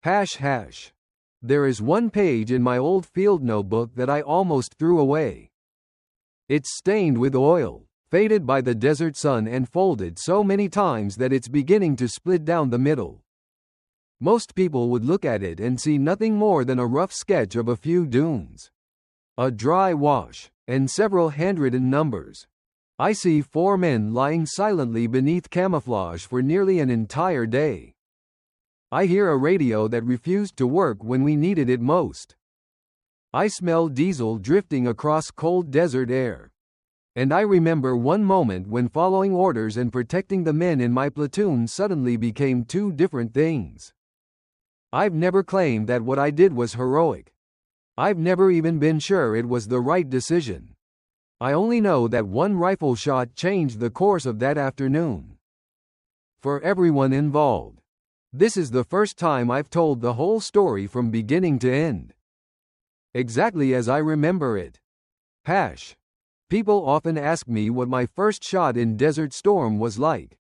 Hash hash. There is one page in my old field notebook that I almost threw away. It's stained with oil, faded by the desert sun and folded so many times that it's beginning to split down the middle. Most people would look at it and see nothing more than a rough sketch of a few dunes, a dry wash, and several handwritten numbers. I see 4 men lying silently beneath camouflage for nearly an entire day. I hear a radio that refused to work when we needed it most. I smell diesel drifting across cold desert air. And I remember one moment when following orders and protecting the men in my platoon suddenly became 2 different things. I've never claimed that what I did was heroic. I've never even been sure it was the right decision. I only know that one rifle shot changed the course of that afternoon. For everyone involved, this is the first time I've told the whole story from beginning to end, exactly as I remember it. Hash. People often ask me what my first shot in Desert Storm was like.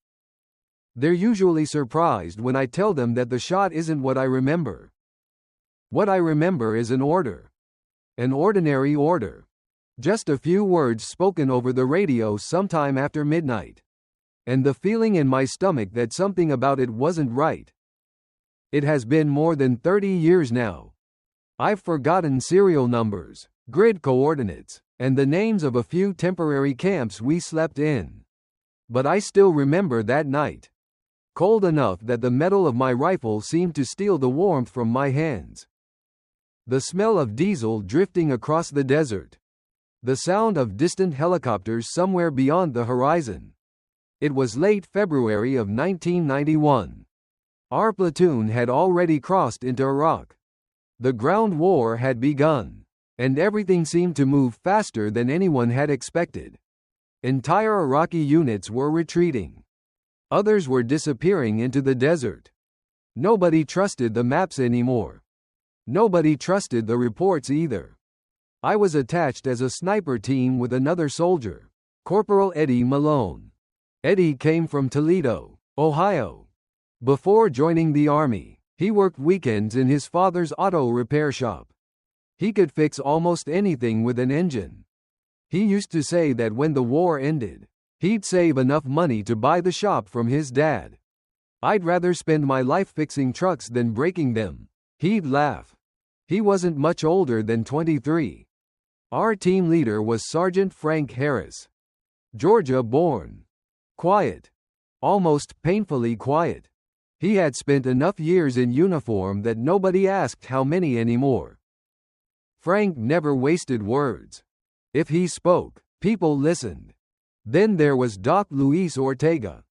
They're usually surprised when I tell them that the shot isn't what I remember. What I remember is an order. An ordinary order. Just a few words spoken over the radio sometime after midnight. And the feeling in my stomach that something about it wasn't right. It has been more than 30 years now. I've forgotten serial numbers, grid coordinates, and the names of a few temporary camps we slept in. But I still remember that night. Cold enough that the metal of my rifle seemed to steal the warmth from my hands. The smell of diesel drifting across the desert. The sound of distant helicopters somewhere beyond the horizon. It was late February of 1991. Our platoon had already crossed into Iraq. The ground war had begun, and everything seemed to move faster than anyone had expected. Entire Iraqi units were retreating. Others were disappearing into the desert. Nobody trusted the maps anymore. Nobody trusted the reports either. I was attached as a sniper team with another soldier, Corporal Eddie Malone. Eddie came from Toledo, Ohio. Before joining the Army, he worked weekends in his father's auto repair shop. He could fix almost anything with an engine. He used to say that when the war ended, he'd save enough money to buy the shop from his dad. I'd rather spend my life fixing trucks than breaking them, he'd laugh. He wasn't much older than 23. Our team leader was Sergeant Frank Harris. Georgia born. Quiet. Almost painfully quiet. He had spent enough years in uniform that nobody asked how many anymore. Frank never wasted words. If he spoke, people listened. Then there was Doc Luis Ortega.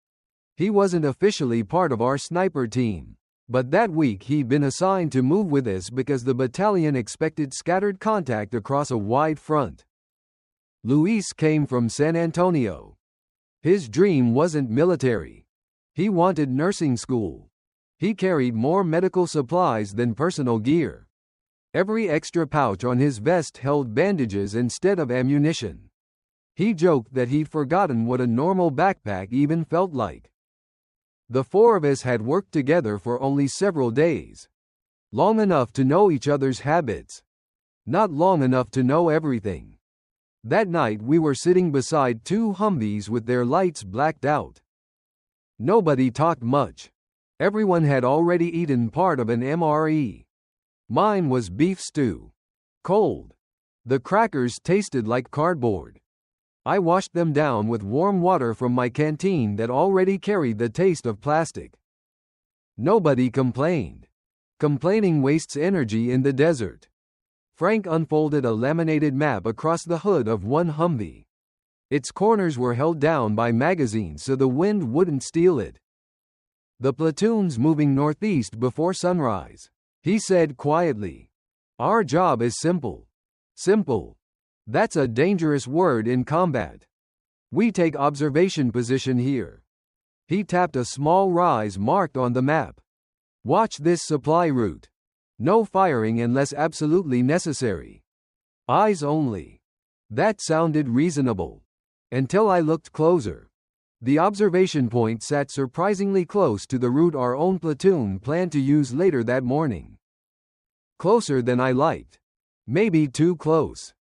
He wasn't officially part of our sniper team, but that week he'd been assigned to move with us because the battalion expected scattered contact across a wide front. Luis came from San Antonio. His dream wasn't military. He wanted nursing school. He carried more medical supplies than personal gear. Every extra pouch on his vest held bandages instead of ammunition. He joked that he'd forgotten what a normal backpack even felt like. The 4 of us had worked together for only several days. Long enough to know each other's habits. Not long enough to know everything. That night we were sitting beside 2 Humvees with their lights blacked out. Nobody talked much. Everyone had already eaten part of an MRE. Mine was beef stew. Cold. The crackers tasted like cardboard. I washed them down with warm water from my canteen that already carried the taste of plastic. Nobody complained. Complaining wastes energy in the desert. Frank unfolded a laminated map across the hood of one Humvee. Its corners were held down by magazines so the wind wouldn't steal it. The platoon's moving northeast before sunrise, he said quietly. Our job is simple. Simple. That's a dangerous word in combat. We take observation position here. He tapped a small rise marked on the map. Watch this supply route. No firing unless absolutely necessary. Eyes only. That sounded reasonable. Until I looked closer. The observation point sat surprisingly close to the route our own platoon planned to use later that morning. Closer than I liked. Maybe too close.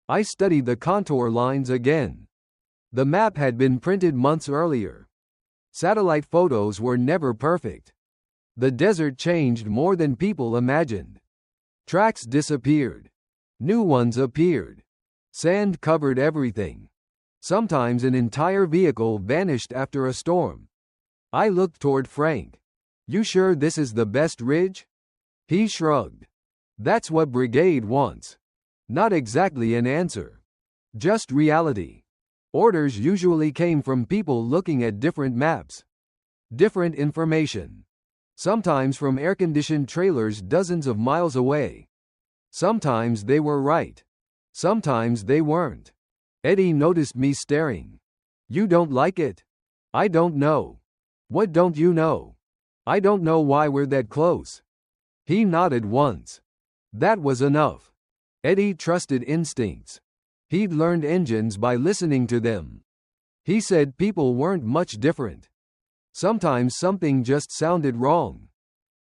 I studied the contour lines again. The map had been printed months earlier. Satellite photos were never perfect. The desert changed more than people imagined. Tracks disappeared. New ones appeared. Sand covered everything. Sometimes an entire vehicle vanished after a storm. I looked toward Frank. "You sure this is the best ridge?" He shrugged. "That's what brigade wants." Not exactly an answer. Just reality. Orders usually came from people looking at different maps. Different information. Sometimes from air-conditioned trailers dozens of miles away. Sometimes they were right. Sometimes they weren't. Eddie noticed me staring. "You don't like it?" "I don't know." "What don't you know?" "I don't know why we're that close." He nodded once. That was enough. Eddie trusted instincts. He'd learned engines by listening to them. He said people weren't much different. Sometimes something just sounded wrong.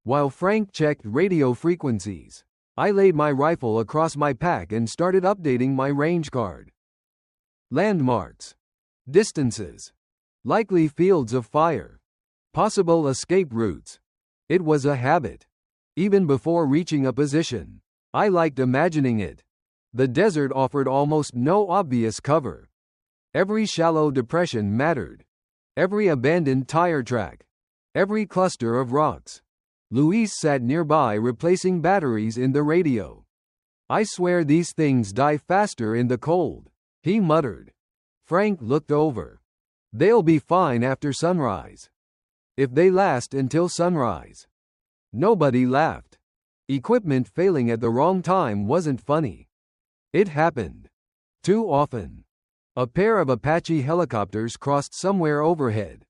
While Frank checked radio frequencies, I laid my rifle across my pack and started updating my range card. Landmarks. Distances. Likely fields of fire. Possible escape routes. It was a habit. Even before reaching a position, I liked imagining it. The desert offered almost no obvious cover. Every shallow depression mattered. Every abandoned tire track. Every cluster of rocks. Luis sat nearby replacing batteries in the radio. "I swear these things die faster in the cold," he muttered. Frank looked over. "They'll be fine after sunrise." "If they last until sunrise." Nobody laughed. Equipment failing at the wrong time wasn't funny. It happened. Too often. A pair of Apache helicopters crossed somewhere overhead.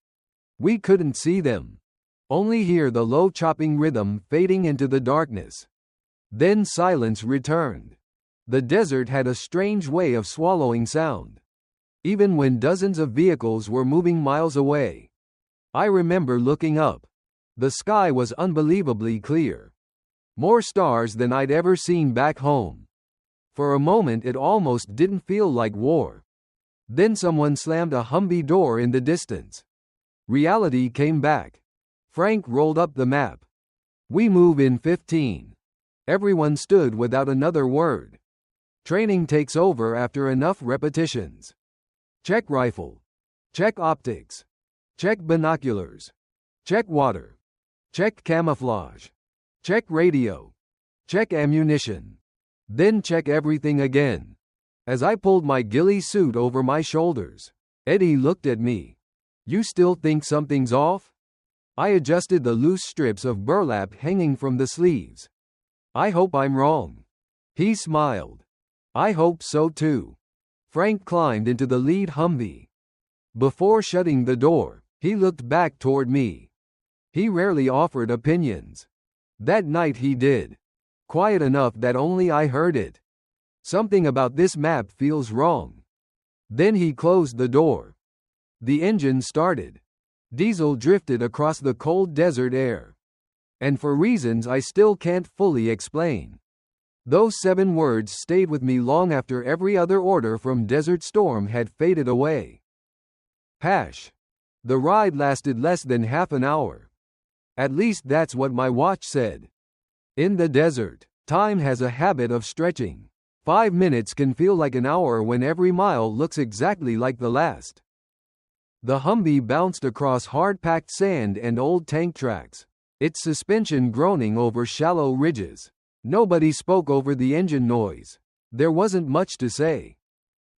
We couldn't see them. Only hear the low chopping rhythm fading into the darkness. Then silence returned. The desert had a strange way of swallowing sound. Even when dozens of vehicles were moving miles away. I remember looking up. The sky was unbelievably clear. More stars than I'd ever seen back home. For a moment it almost didn't feel like war. Then someone slammed a Humvee door in the distance. Reality came back. Frank rolled up the map. "We move in 15. Everyone stood without another word. Training takes over after enough repetitions. Check rifle. Check optics. Check binoculars. Check water. Check camouflage. Check radio. Check ammunition. Then check everything again." As I pulled my ghillie suit over my shoulders, Eddie looked at me. "You still think something's off?" I adjusted the loose strips of burlap hanging from the sleeves. "I hope I'm wrong." He smiled. "I hope so too." Frank climbed into the lead Humvee. Before shutting the door, he looked back toward me. He rarely offered opinions. That night he did. Quiet enough that only I heard it. "Something about this map feels wrong." Then he closed the door. The engine started. Diesel drifted across the cold desert air. And for reasons I still can't fully explain. Those 7 words stayed with me long after every other order from Desert Storm had faded away. Hash. The ride lasted less than half an hour. At least that's what my watch said. In the desert, time has a habit of stretching. 5 minutes can feel like an hour when every mile looks exactly like the last. The Humvee bounced across hard-packed sand and old tank tracks, its suspension groaning over shallow ridges. Nobody spoke over the engine noise. There wasn't much to say.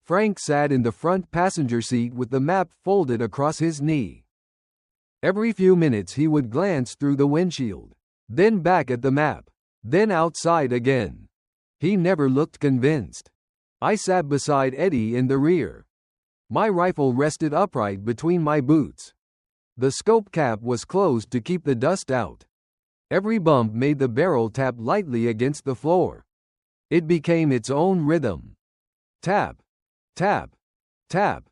Frank sat in the front passenger seat with the map folded across his knee. Every few minutes he would glance through the windshield, then back at the map, then outside again. He never looked convinced. I sat beside Eddie in the rear. My rifle rested upright between my boots. The scope cap was closed to keep the dust out. Every bump made the barrel tap lightly against the floor. It became its own rhythm. Tap, tap, tap.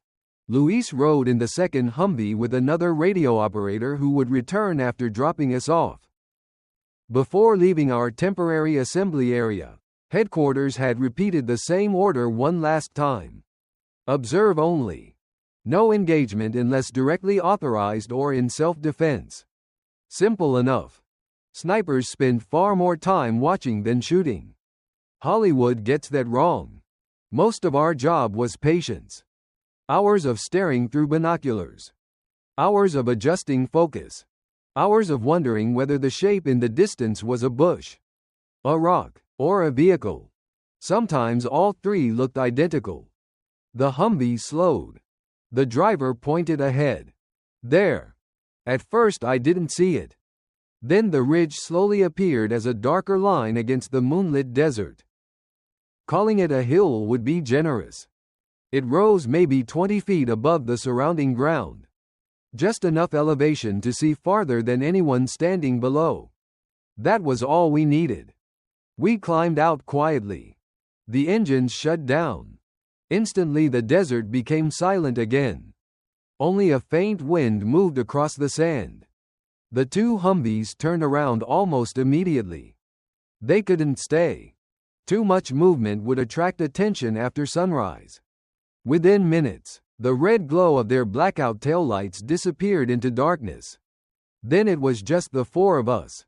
Luis rode in the second Humvee with another radio operator who would return after dropping us off. Before leaving our temporary assembly area, headquarters had repeated the same order one last time. Observe only. No engagement unless directly authorized or in self-defense. Simple enough. Snipers spend far more time watching than shooting. Hollywood gets that wrong. Most of our job was patience. Hours of staring through binoculars. Hours of adjusting focus. Hours of wondering whether the shape in the distance was a bush, a rock, or a vehicle. Sometimes all three looked identical. The Humvee slowed. The driver pointed ahead. There. At first I didn't see it. Then the ridge slowly appeared as a darker line against the moonlit desert. Calling it a hill would be generous. It rose maybe 20 feet above the surrounding ground. Just enough elevation to see farther than anyone standing below. That was all we needed. We climbed out quietly. The engines shut down. Instantly the desert became silent again. Only a faint wind moved across the sand. The two Humvees turned around almost immediately. They couldn't stay. Too much movement would attract attention after sunrise. Within minutes, the red glow of their blackout taillights disappeared into darkness. Then it was just the four of us.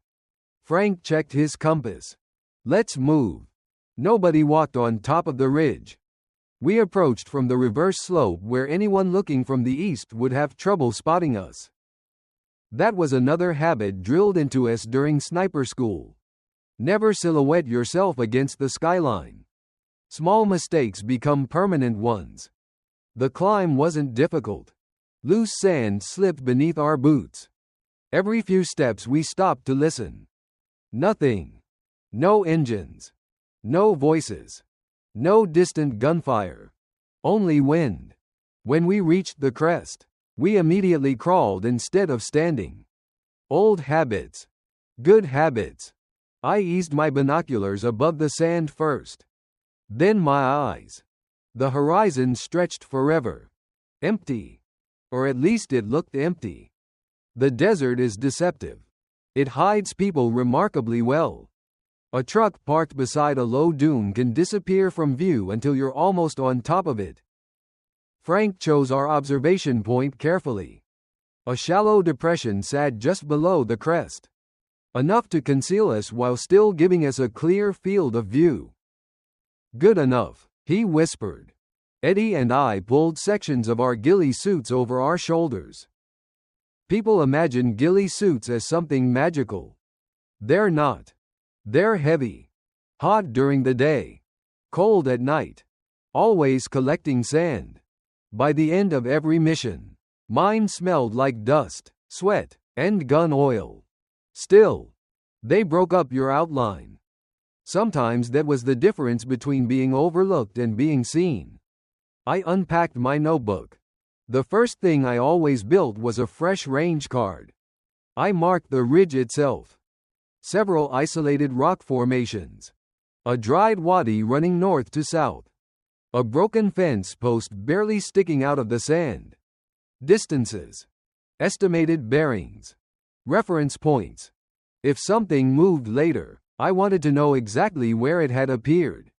Frank checked his compass. Let's move. Nobody walked on top of the ridge. We approached from the reverse slope where anyone looking from the east would have trouble spotting us. That was another habit drilled into us during sniper school. Never silhouette yourself against the skyline. Small mistakes become permanent ones. The climb wasn't difficult. Loose sand slipped beneath our boots. Every few steps we stopped to listen. Nothing. No engines. No voices. No distant gunfire. Only wind. When we reached the crest, we immediately crawled instead of standing. Old habits. Good habits. I eased my binoculars above the sand first. Then my eyes. The horizon stretched forever. Empty. Or at least it looked empty. The desert is deceptive. It hides people remarkably well. A truck parked beside a low dune can disappear from view until you're almost on top of it. Frank chose our observation point carefully. A shallow depression sat just below the crest. Enough to conceal us while still giving us a clear field of view. Good enough, he whispered. Eddie and I pulled sections of our ghillie suits over our shoulders. People imagine ghillie suits as something magical. They're not. They're heavy. Hot during the day. Cold at night. Always collecting sand. By the end of every mission, mine smelled like dust, sweat, and gun oil. Still, they broke up your outline. Sometimes that was the difference between being overlooked and being seen. I unpacked my notebook. The first thing I always built was a fresh range card. I marked the ridge itself. Several isolated rock formations. A dried wadi running north to south. A broken fence post barely sticking out of the sand. Distances. Estimated bearings. Reference points. If something moved later, I wanted to know exactly where it had appeared.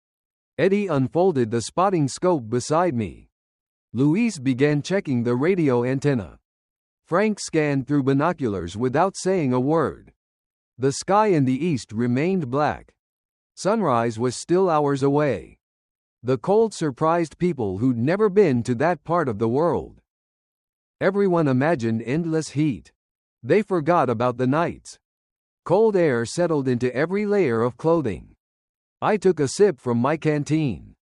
Eddie unfolded the spotting scope beside me. Luis began checking the radio antenna. Frank scanned through binoculars without saying a word. The sky in the east remained black. Sunrise was still hours away. The cold surprised people who'd never been to that part of the world. Everyone imagined endless heat. They forgot about the nights. Cold air settled into every layer of clothing. I took a sip from my canteen.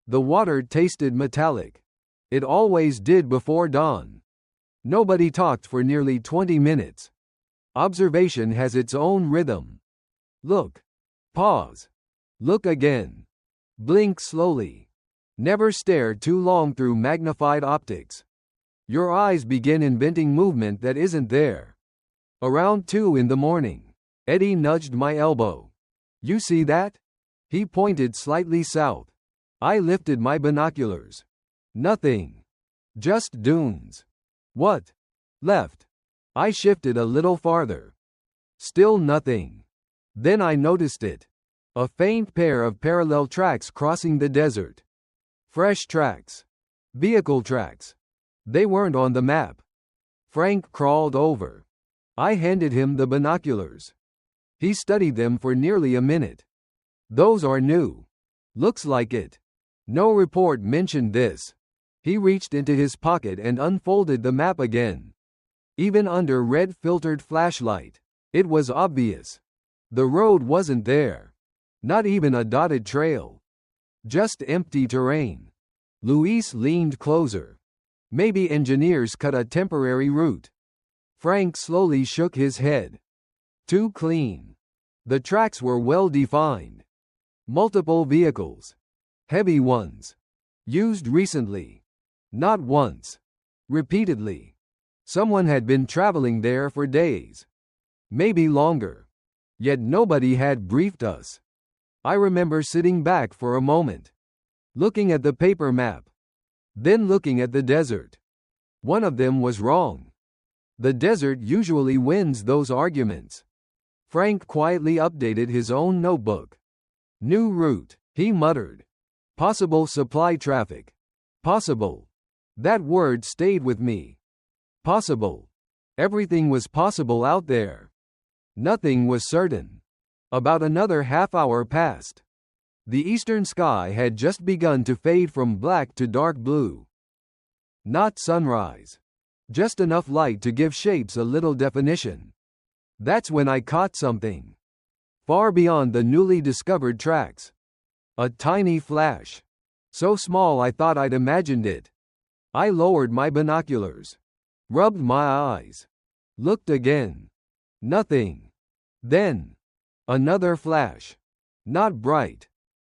The water tasted metallic. It always did before dawn. Nobody talked for nearly 20 minutes. Observation has its own rhythm. Look. Pause. Look again. Blink slowly. Never stare too long through magnified optics. Your eyes begin inventing movement that isn't there. Around 2 in the morning, Eddie nudged my elbow. You see that? He pointed slightly south. I lifted my binoculars. Nothing. Just dunes. What? Left. I shifted a little farther. Still nothing. Then I noticed it. A faint pair of parallel tracks crossing the desert. Fresh tracks. Vehicle tracks. They weren't on the map. Frank crawled over. I handed him the binoculars. He studied them for nearly a minute. Those are new. Looks like it. No report mentioned this. He reached into his pocket and unfolded the map again. Even under red filtered flashlight, it was obvious. The road wasn't there. Not even a dotted trail. Just empty terrain. Luis leaned closer. Maybe engineers cut a temporary route. Frank slowly shook his head. Too clean. The tracks were well defined. Multiple vehicles. Heavy ones. Used recently. Not once. Repeatedly. Someone had been traveling there for days. Maybe longer. Yet nobody had briefed us. I remember sitting back for a moment. Looking at the paper map. Then looking at the desert. One of them was wrong. The desert usually wins those arguments. Frank quietly updated his own notebook. New route, he muttered. Possible supply traffic. Possible. That word stayed with me. Possible. Everything was possible out there. Nothing was certain. About another half hour passed. The eastern sky had just begun to fade from black to dark blue. Not sunrise. Just enough light to give shapes a little definition. That's when I caught something. Far beyond the newly discovered tracks. A tiny flash. So small I thought I'd imagined it. I lowered my binoculars. Rubbed my eyes. Looked again. Nothing. Then. Another flash. Not bright.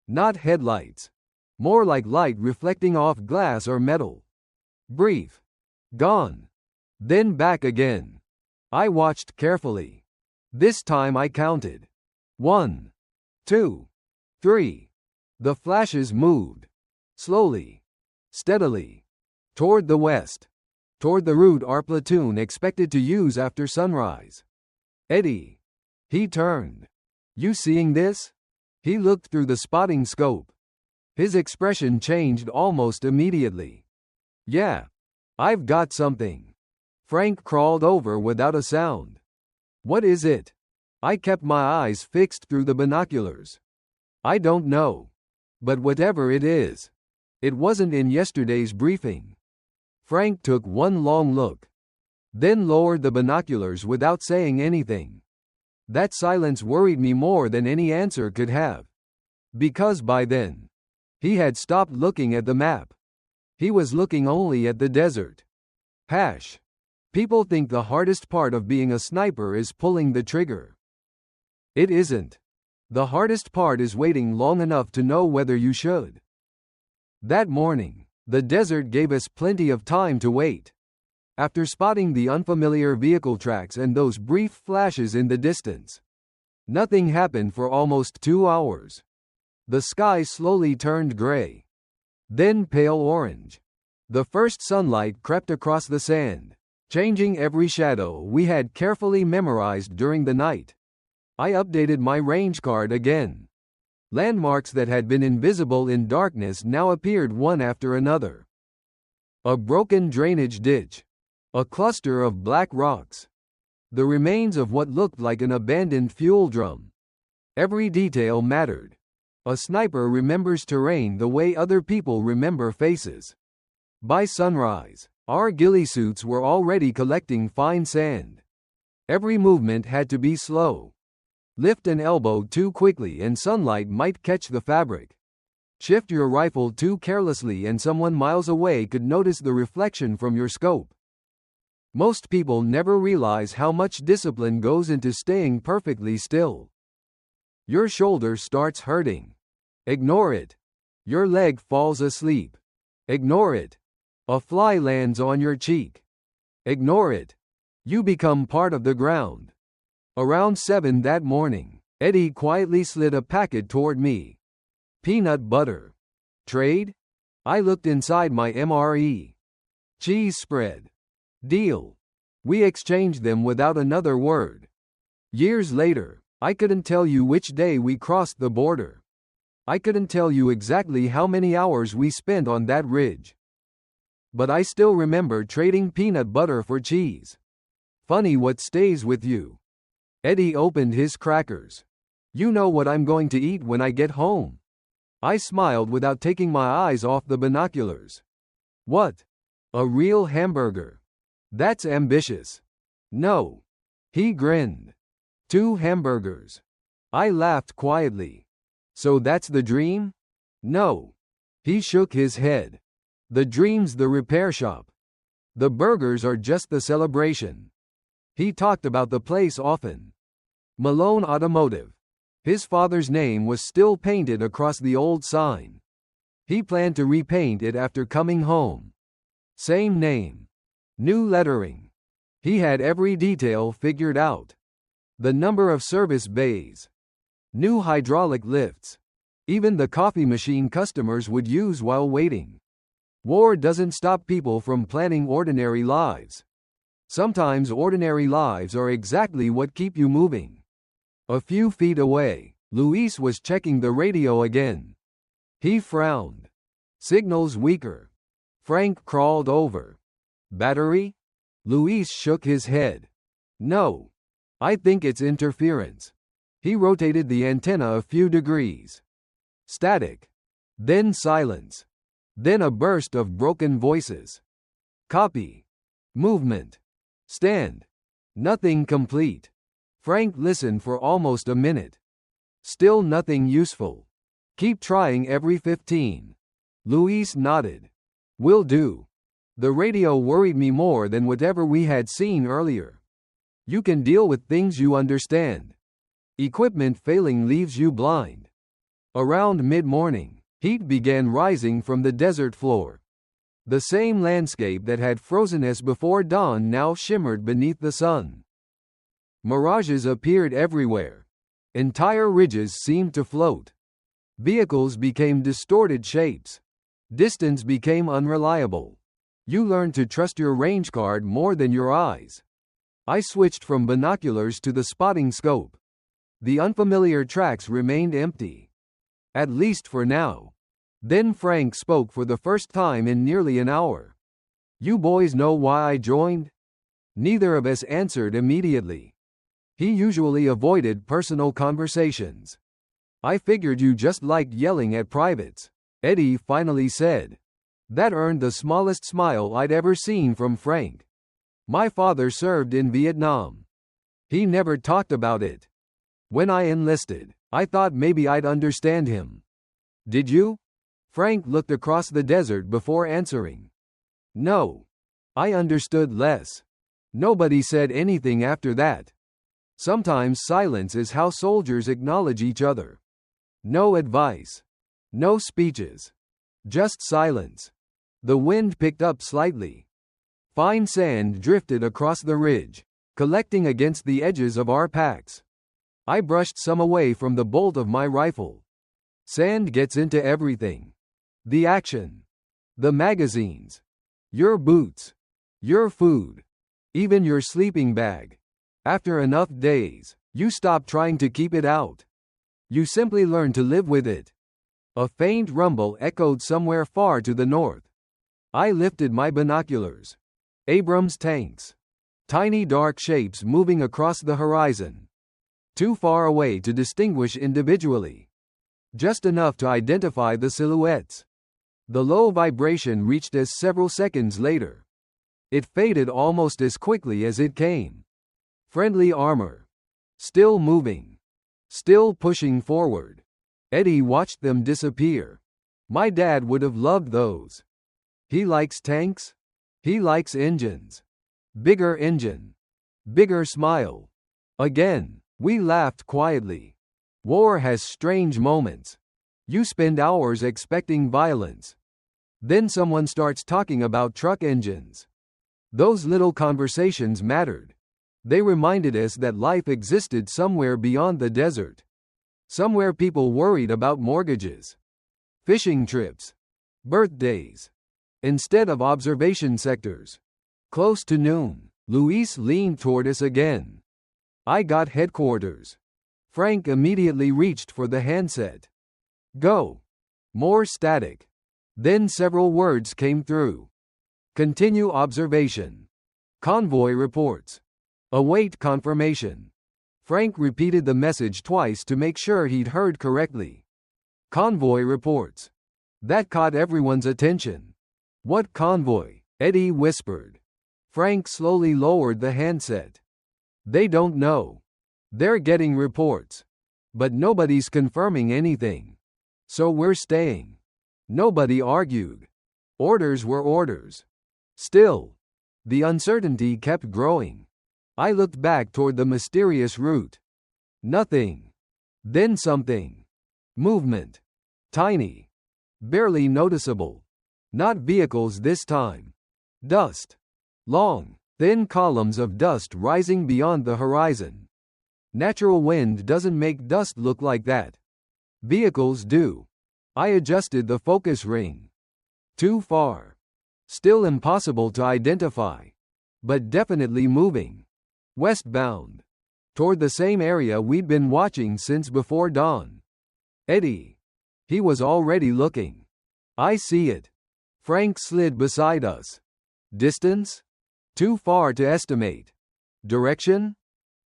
Not headlights. More like light reflecting off glass or metal. Brief. Gone. Then back again. I watched carefully. This time I counted. 1, 2, 3. The flashes moved. Slowly. Steadily. Toward the west. Toward the route our platoon expected to use after sunrise. Eddie. He turned. You seeing this? He looked through the spotting scope. His expression changed almost immediately. Yeah. I've got something. Frank crawled over without a sound. What is it? I kept my eyes fixed through the binoculars. I don't know. But whatever it is, it wasn't in yesterday's briefing. Frank took one long look. Then lowered the binoculars without saying anything. That silence worried me more than any answer could have. Because by then, he had stopped looking at the map. He was looking only at the desert. People think the hardest part of being a sniper is pulling the trigger. It isn't. The hardest part is waiting long enough to know whether you should. That morning, the desert gave us plenty of time to wait. After spotting the unfamiliar vehicle tracks and those brief flashes in the distance, nothing happened for almost 2 hours. The sky slowly turned gray. Then pale orange. The first sunlight crept across the sand, changing every shadow we had carefully memorized during the night. I updated my range card again. Landmarks that had been invisible in darkness now appeared one after another. A broken drainage ditch. A cluster of black rocks. The remains of what looked like an abandoned fuel drum. Every detail mattered. A sniper remembers terrain the way other people remember faces. By sunrise, our ghillie suits were already collecting fine sand. Every movement had to be slow. Lift an elbow too quickly and sunlight might catch the fabric. Shift your rifle too carelessly and someone miles away could notice the reflection from your scope. Most people never realize how much discipline goes into staying perfectly still. Your shoulder starts hurting. Ignore it. Your leg falls asleep. Ignore it. A fly lands on your cheek. Ignore it. You become part of the ground. Around 7 that morning, Eddie quietly slid a packet toward me. Peanut butter. Trade? I looked inside my MRE. Cheese spread. Deal. We exchanged them without another word. Years later, I couldn't tell you which day we crossed the border. I couldn't tell you exactly how many hours we spent on that ridge. But I still remember trading peanut butter for cheese. Funny what stays with you. Eddie opened his crackers. You know what I'm going to eat when I get home. I smiled without taking my eyes off the binoculars. What? A real hamburger. That's ambitious. No. He grinned. 2 hamburgers. I laughed quietly. So that's the dream? No. He shook his head. The dream's the repair shop. The burgers are just the celebration. He talked about the place often. Malone Automotive. His father's name was still painted across the old sign. He planned to repaint it after coming home. Same name. New lettering. He had every detail figured out. The number of service bays. New hydraulic lifts. Even the coffee machine customers would use while waiting. War doesn't stop people from planning ordinary lives. Sometimes ordinary lives are exactly what keep you moving. A few feet away, Luis was checking the radio again. He frowned. Signal's weaker. Frank crawled over. Battery? Luis shook his head. No. I think it's interference. He rotated the antenna a few degrees. Static. Then silence. Then a burst of broken voices. Copy. Movement. Stand. Nothing complete. Frank listened for almost a minute. Still nothing useful. Keep trying every 15. Luis nodded. Will do. The radio worried me more than whatever we had seen earlier. You can deal with things you understand. Equipment failing leaves you blind. Around mid-morning, heat began rising from the desert floor. The same landscape that had frozen us before dawn now shimmered beneath the sun. Mirages appeared everywhere. Entire ridges seemed to float. Vehicles became distorted shapes. Distance became unreliable. You learned to trust your range card more than your eyes. I switched from binoculars to the spotting scope. The unfamiliar tracks remained empty. At least for now. Then Frank spoke for the first time in nearly an hour. You boys know why I joined? Neither of us answered immediately. He usually avoided personal conversations. I figured you just liked yelling at privates, Eddie finally said. That earned the smallest smile I'd ever seen from Frank. My father served in Vietnam. He never talked about it. When I enlisted, I thought maybe I'd understand him. Did you? Frank looked across the desert before answering. No. I understood less. Nobody said anything after that. Sometimes silence is how soldiers acknowledge each other. No advice. No speeches. Just silence. The wind picked up slightly. Fine sand drifted across the ridge, collecting against the edges of our packs. I brushed some away from the bolt of my rifle. Sand gets into everything. The action. The magazines. Your boots. Your food. Even your sleeping bag. After enough days, you stop trying to keep it out. You simply learn to live with it. A faint rumble echoed somewhere far to the north. I lifted my binoculars. Abrams tanks. Tiny dark shapes moving across the horizon. Too far away to distinguish individually. Just enough to identify the silhouettes. The low vibration reached us several seconds later. It faded almost as quickly as it came. Friendly armor. Still moving. Still pushing forward. Eddie watched them disappear. My dad would have loved those. He likes tanks. He likes engines. Bigger engine. Bigger smile. Again, we laughed quietly. War has strange moments. You spend hours expecting violence. Then someone starts talking about truck engines. Those little conversations mattered. They reminded us that life existed somewhere beyond the desert. Somewhere people worried about mortgages. Fishing trips. Birthdays. instead of observation sectors. Close to noon, Luis leaned toward us again. I got headquarters. Frank immediately reached for the handset. Go. More static. Then several words came through. Continue observation. Convoy reports. Await confirmation. Frank repeated the message twice to make sure he'd heard correctly. Convoy reports. That caught everyone's attention. What convoy? Eddie whispered. Frank slowly lowered the handset. They don't know. They're getting reports. But nobody's confirming anything. So we're staying. Nobody argued. Orders were orders. Still, the uncertainty kept growing. I looked back toward the mysterious route. Nothing. Then something. Movement. Tiny. Barely noticeable. Not vehicles this time. Dust. Long, thin columns of dust rising beyond the horizon. Natural wind doesn't make dust look like that. Vehicles do. I adjusted the focus ring. Too far. Still impossible to identify. But definitely moving. Westbound. Toward the same area we'd been watching since before dawn. Eddie. He was already looking. I see it. Frank slid beside us. Distance? Too far to estimate. Direction?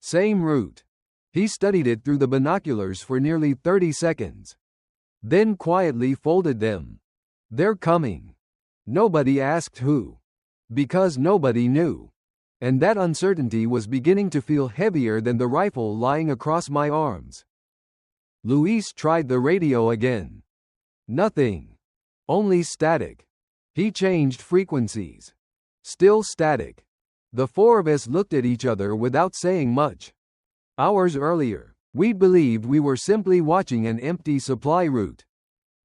Same route. He studied it through the binoculars for nearly 30 seconds. Then quietly folded them. They're coming. Nobody asked who. Because nobody knew. And that uncertainty was beginning to feel heavier than the rifle lying across my arms. Luis tried the radio again. Nothing. Only static. He changed frequencies. Still static. The four of us looked at each other without saying much. Hours earlier, we believed we were simply watching an empty supply route.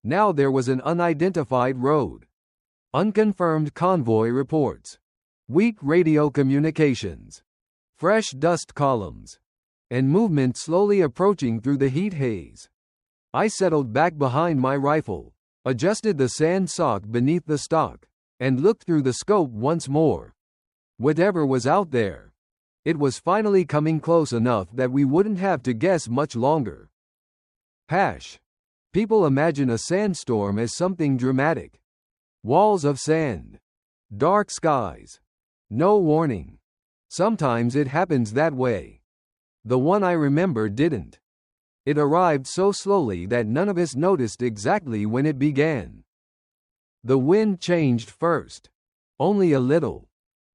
Now there was an unidentified road. Unconfirmed convoy reports. Weak radio communications. Fresh dust columns. And movement slowly approaching through the heat haze. I settled back behind my rifle, adjusted the sand sock beneath the stock, and looked through the scope once more. Whatever was out there, it was finally coming close enough that we wouldn't have to guess much longer. People imagine a sandstorm as something dramatic. Walls of sand. Dark skies. No warning. Sometimes it happens that way. The one I remember didn't. It arrived so slowly that none of us noticed exactly when it began. The wind changed first. Only a little.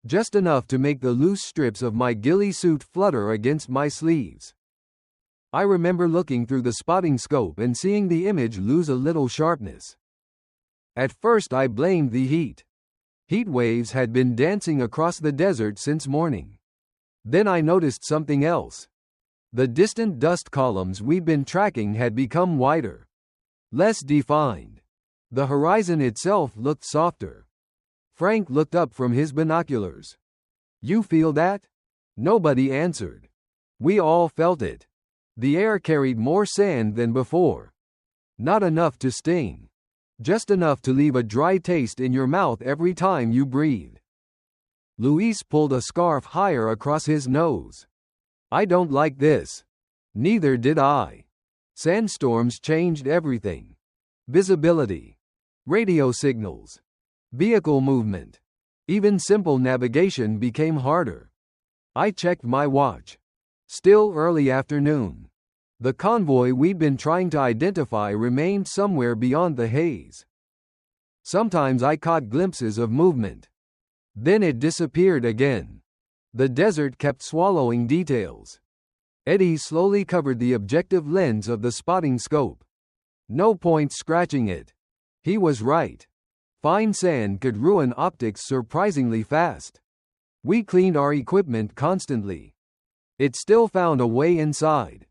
Just enough to make the loose strips of my ghillie suit flutter against my sleeves. I remember looking through the spotting scope and seeing the image lose a little sharpness. At first I blamed the heat. Heat waves had been dancing across the desert since morning. Then I noticed something else. The distant dust columns we'd been tracking had become wider. Less defined. The horizon itself looked softer. Frank looked up from his binoculars. You feel that? Nobody answered. We all felt it. The air carried more sand than before. Not enough to sting. Just enough to leave a dry taste in your mouth every time you breathed. Luis pulled a scarf higher across his nose. I don't like this. Neither did I. Sandstorms changed everything. Visibility. Radio signals. Vehicle movement. Even simple navigation became harder. I checked my watch. Still early afternoon. The convoy we'd been trying to identify remained somewhere beyond the haze. Sometimes I caught glimpses of movement. Then it disappeared again. The desert kept swallowing details. Eddie slowly covered the objective lens of the spotting scope. No point scratching it. He was right. Fine sand could ruin optics surprisingly fast. We cleaned our equipment constantly. It still found a way inside.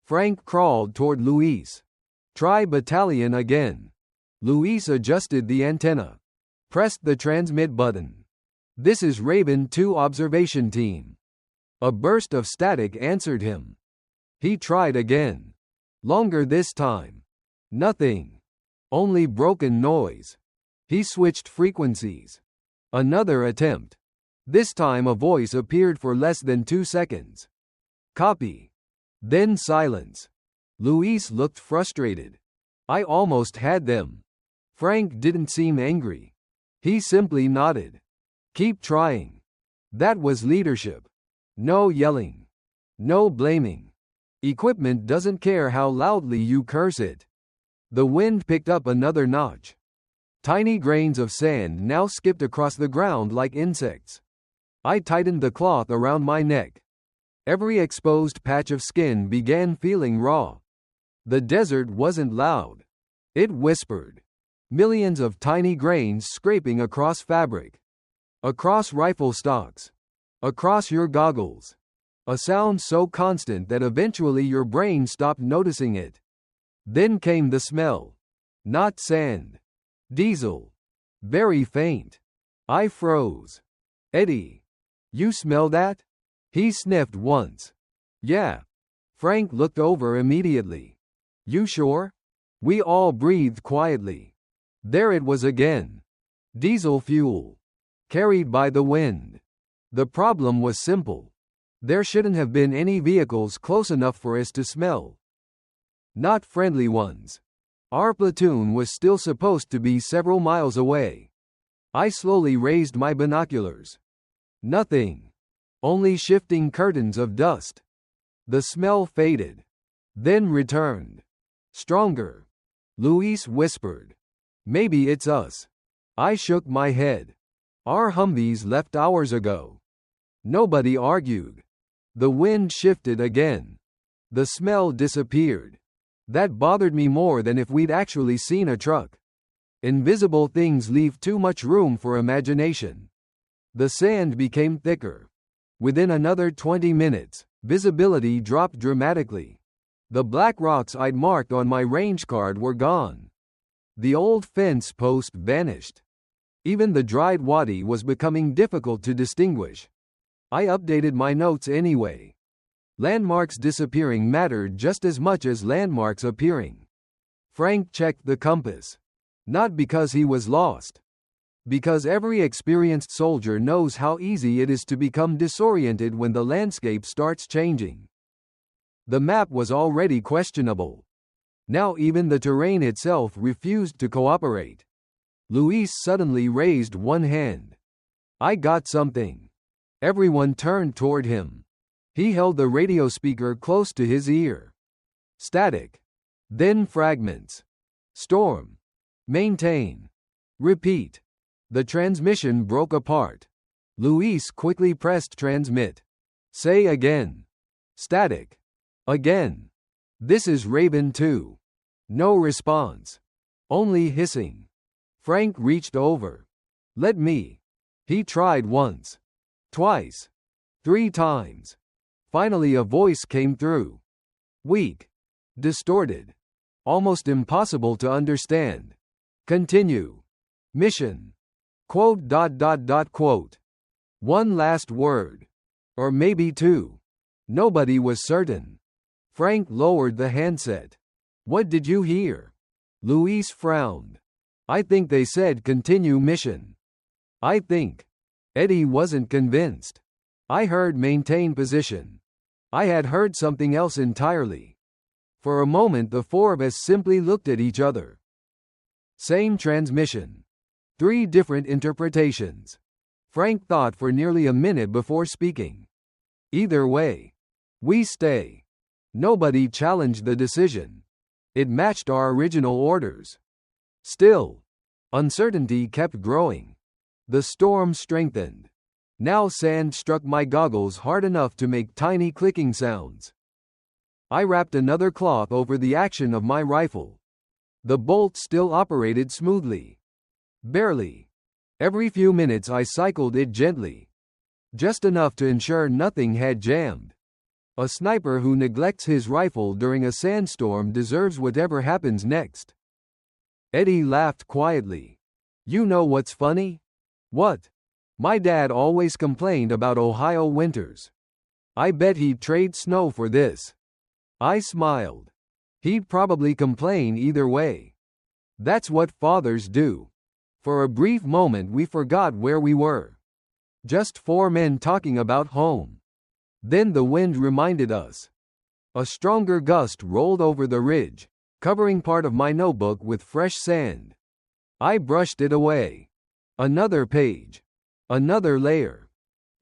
Frank crawled toward Luis. Try battalion again. Luis adjusted the antenna. Pressed the transmit button. This is Raven 2 observation team. A burst of static answered him. He tried again. Longer this time. Nothing. Only broken noise. He switched frequencies. Another attempt. This time a voice appeared for less than 2 seconds. Copy. Then silence. Luis looked frustrated. I almost had them. Frank didn't seem angry. He simply nodded. Keep trying. That was leadership. No yelling. No blaming. Equipment doesn't care how loudly you curse it. The wind picked up another notch. Tiny grains of sand now skipped across the ground like insects. I tightened the cloth around my neck. Every exposed patch of skin began feeling raw. The desert wasn't loud. It whispered. Millions of tiny grains scraping across fabric. Across rifle stocks. Across your goggles. A sound so constant that eventually your brain stopped noticing it. Then came the smell. Not sand. Diesel. Very faint. I froze. Eddie. You smell that? He sniffed once. Yeah. Frank looked over immediately. You sure? We all breathed quietly. There it was again. Diesel fuel. Carried by the wind. The problem was simple. There shouldn't have been any vehicles close enough for us to smell. Not friendly ones. Our platoon was still supposed to be several miles away. I slowly raised my binoculars. Nothing. Only shifting curtains of dust. The smell faded. Then returned. Stronger. Luis whispered. Maybe it's us. I shook my head. Our Humvees left hours ago. Nobody argued. The wind shifted again. The smell disappeared. That bothered me more than if we'd actually seen a truck. Invisible things leave too much room for imagination. The sand became thicker. Within another 20 minutes, visibility dropped dramatically. The black rocks I'd marked on my range card were gone. The old fence post vanished. Even the dried wadi was becoming difficult to distinguish. I updated my notes anyway. Landmarks disappearing mattered just as much as landmarks appearing. Frank checked the compass. Not because he was lost. Because every experienced soldier knows how easy it is to become disoriented when the landscape starts changing. The map was already questionable. Now even the terrain itself refused to cooperate. Luis suddenly raised one hand. I got something. Everyone turned toward him. He held the radio speaker close to his ear. Static. Then fragments. Storm. Maintain. Repeat. The transmission broke apart. Luis quickly pressed transmit. Say again. Static. Again. This is Raven 2. No response. Only hissing. Frank reached over. Let me. He tried once. Twice. 3 times. Finally a voice came through. Weak. Distorted. Almost impossible to understand. Continue. Mission. Quote. One last word. Or maybe 2. Nobody was certain. Frank lowered the handset. What did you hear? Luis frowned. I think they said continue mission. I think. Eddie wasn't convinced. I heard maintain position. I had heard something else entirely. For a moment the 4 of us simply looked at each other. Same transmission. 3 different interpretations. Frank thought for nearly a minute before speaking. Either way. We stay. Nobody challenged the decision. It matched our original orders. Still. Uncertainty kept growing. The storm strengthened. Now sand struck my goggles hard enough to make tiny clicking sounds. I wrapped another cloth over the action of my rifle. The bolt still operated smoothly. Barely. Every few minutes I cycled it gently. Just enough to ensure nothing had jammed. A sniper who neglects his rifle during a sandstorm deserves whatever happens next. Eddie laughed quietly. You know what's funny? What? My dad always complained about Ohio winters. I bet he'd trade snow for this. I smiled. He'd probably complain either way. That's what fathers do. For a brief moment we forgot where we were. Just four men talking about home. Then the wind reminded us. A stronger gust rolled over the ridge, covering part of my notebook with fresh sand. I brushed it away. Another page. Another layer.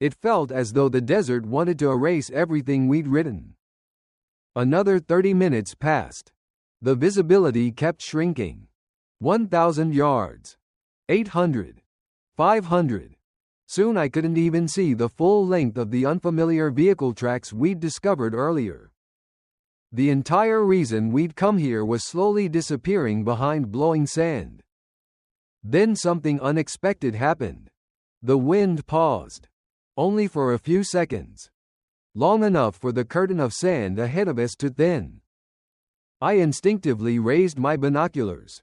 It felt as though the desert wanted to erase everything we'd written. Another 30 minutes passed. The visibility kept shrinking. 1,000 yards. 800. 500. Soon I couldn't even see the full length of the unfamiliar vehicle tracks we'd discovered earlier. The entire reason we'd come here was slowly disappearing behind blowing sand. Then something unexpected happened. The wind paused. Only for a few seconds. Long enough for the curtain of sand ahead of us to thin. I instinctively raised my binoculars.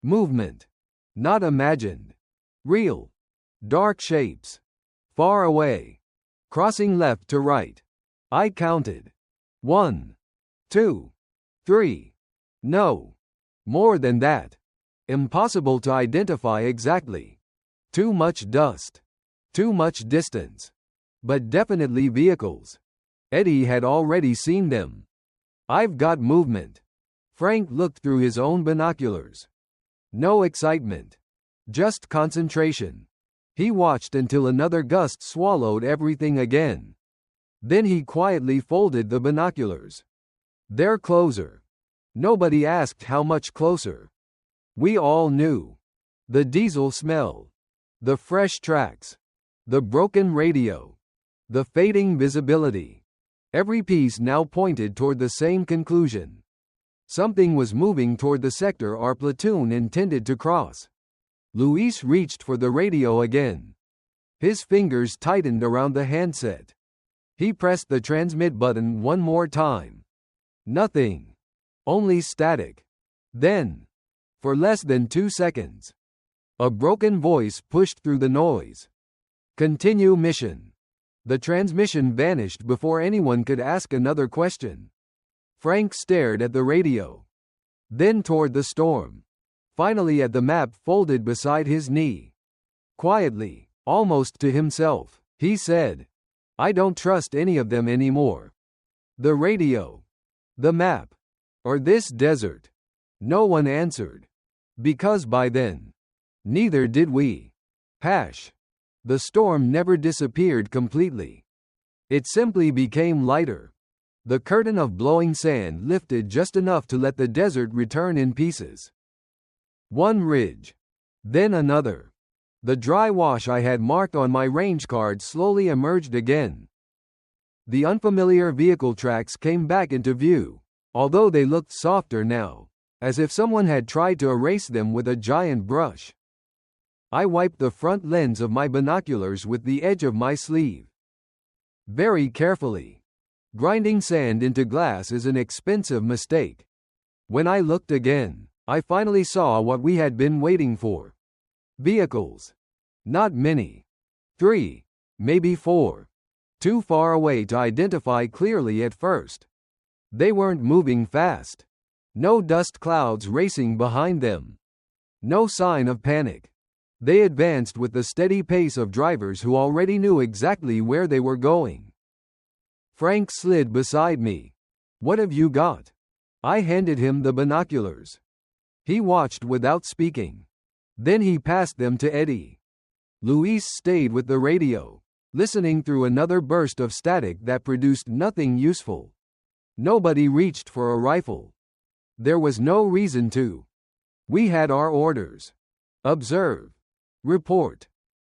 Movement. Not imagined. Real. Dark shapes. Far away. Crossing left to right. I counted. 1, 2, 3. No. More than that. Impossible to identify exactly. Too much dust. Too much distance. But definitely vehicles. Eddie had already seen them. I've got movement. Frank looked through his own binoculars. No excitement. Just concentration. He watched until another gust swallowed everything again. Then he quietly folded the binoculars. They're closer. Nobody asked how much closer. We all knew. The diesel smell. The fresh tracks. The broken radio. The fading visibility. Every piece now pointed toward the same conclusion. Something was moving toward the sector our platoon intended to cross. Luis reached for the radio again. His fingers tightened around the handset. He pressed the transmit button one more time. Nothing. Only static. Then, for less than 2 seconds, a broken voice pushed through the noise. Continue mission. The transmission vanished before anyone could ask another question. Frank stared at the radio. Then toward the storm. Finally at the map folded beside his knee. Quietly, almost to himself, he said, I don't trust any of them anymore. The radio. The map. Or this desert. No one answered. Because by then, neither did we. The storm never disappeared completely. It simply became lighter. The curtain of blowing sand lifted just enough to let the desert return in pieces. One ridge. Then another. The dry wash I had marked on my range card slowly emerged again. The unfamiliar vehicle tracks came back into view, although they looked softer now, as if someone had tried to erase them with a giant brush. I wiped the front lens of my binoculars with the edge of my sleeve. Very carefully. Grinding sand into glass is an expensive mistake. When I looked again, I finally saw what we had been waiting for. Vehicles. Not many. 3, maybe 4. Too far away to identify clearly at first. They weren't moving fast. No dust clouds racing behind them. No sign of panic. They advanced with the steady pace of drivers who already knew exactly where they were going. Frank slid beside me. What have you got? I handed him the binoculars. He watched without speaking. Then he passed them to Eddie. Luis stayed with the radio, listening through another burst of static that produced nothing useful. Nobody reached for a rifle. There was no reason to. We had our orders. Observe. Report.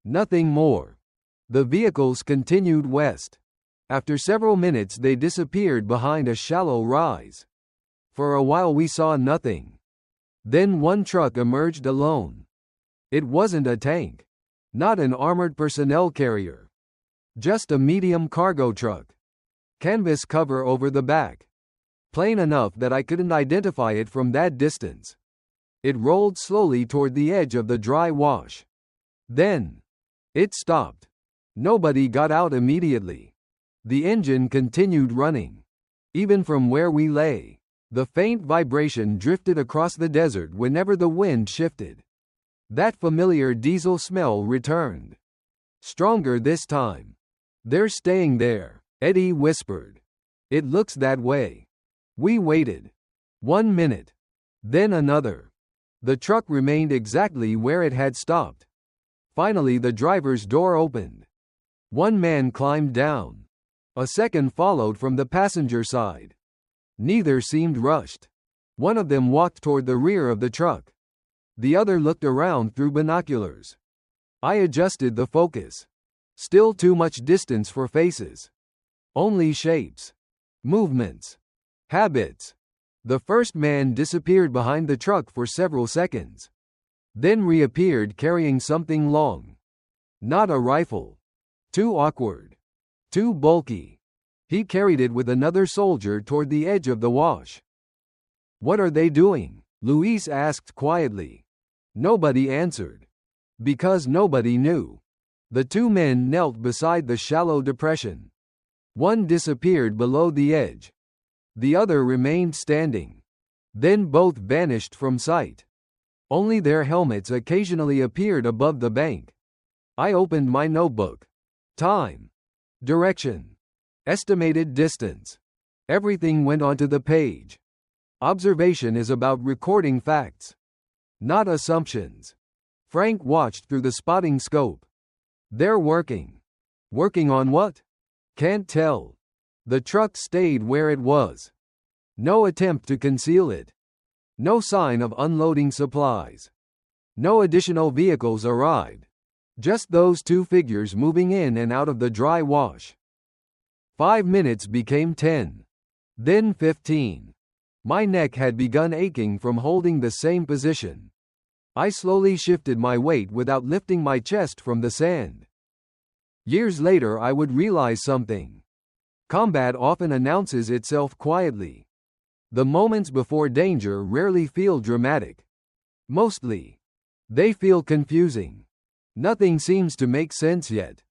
Nothing more. The vehicles continued west. After several minutes they disappeared behind a shallow rise. For a while we saw nothing. Then one truck emerged alone. It wasn't a tank. Not an armored personnel carrier. Just a medium cargo truck. Canvas cover over the back. Plain enough that I couldn't identify it from that distance. It rolled slowly toward the edge of the dry wash. Then, it stopped. Nobody got out immediately. The engine continued running. Even from where we lay, the faint vibration drifted across the desert whenever the wind shifted. That familiar diesel smell returned. Stronger this time. They're staying there, Eddie whispered. It looks that way. We waited. 1 minute. Then another. The truck remained exactly where it had stopped. Finally the driver's door opened. One man climbed down. A second followed from the passenger side. Neither seemed rushed. One of them walked toward the rear of the truck. The other looked around through binoculars. I adjusted the focus. Still too much distance for faces. Only shapes. Movements. Habits. The first man disappeared behind the truck for several seconds. Then reappeared carrying something long. Not a rifle. Too awkward. Too bulky. He carried it with another soldier toward the edge of the wash. What are they doing? Luis asked quietly. Nobody answered. Because nobody knew. The two men knelt beside the shallow depression. One disappeared below the edge. The other remained standing. Then both vanished from sight. Only their helmets occasionally appeared above the bank. I opened my notebook. Time. Direction. Estimated distance. Everything went onto the page. Observation is about recording facts, not assumptions. Frank watched through the spotting scope. They're working. Working on what? Can't tell. The truck stayed where it was. No attempt to conceal it. No sign of unloading supplies. No additional vehicles arrived. Just those two figures moving in and out of the dry wash. 5 minutes became 10. Then 15. My neck had begun aching from holding the same position. I slowly shifted my weight without lifting my chest from the sand. Years later I would realize something. Combat often announces itself quietly. The moments before danger rarely feel dramatic. Mostly. They feel confusing. Nothing seems to make sense yet.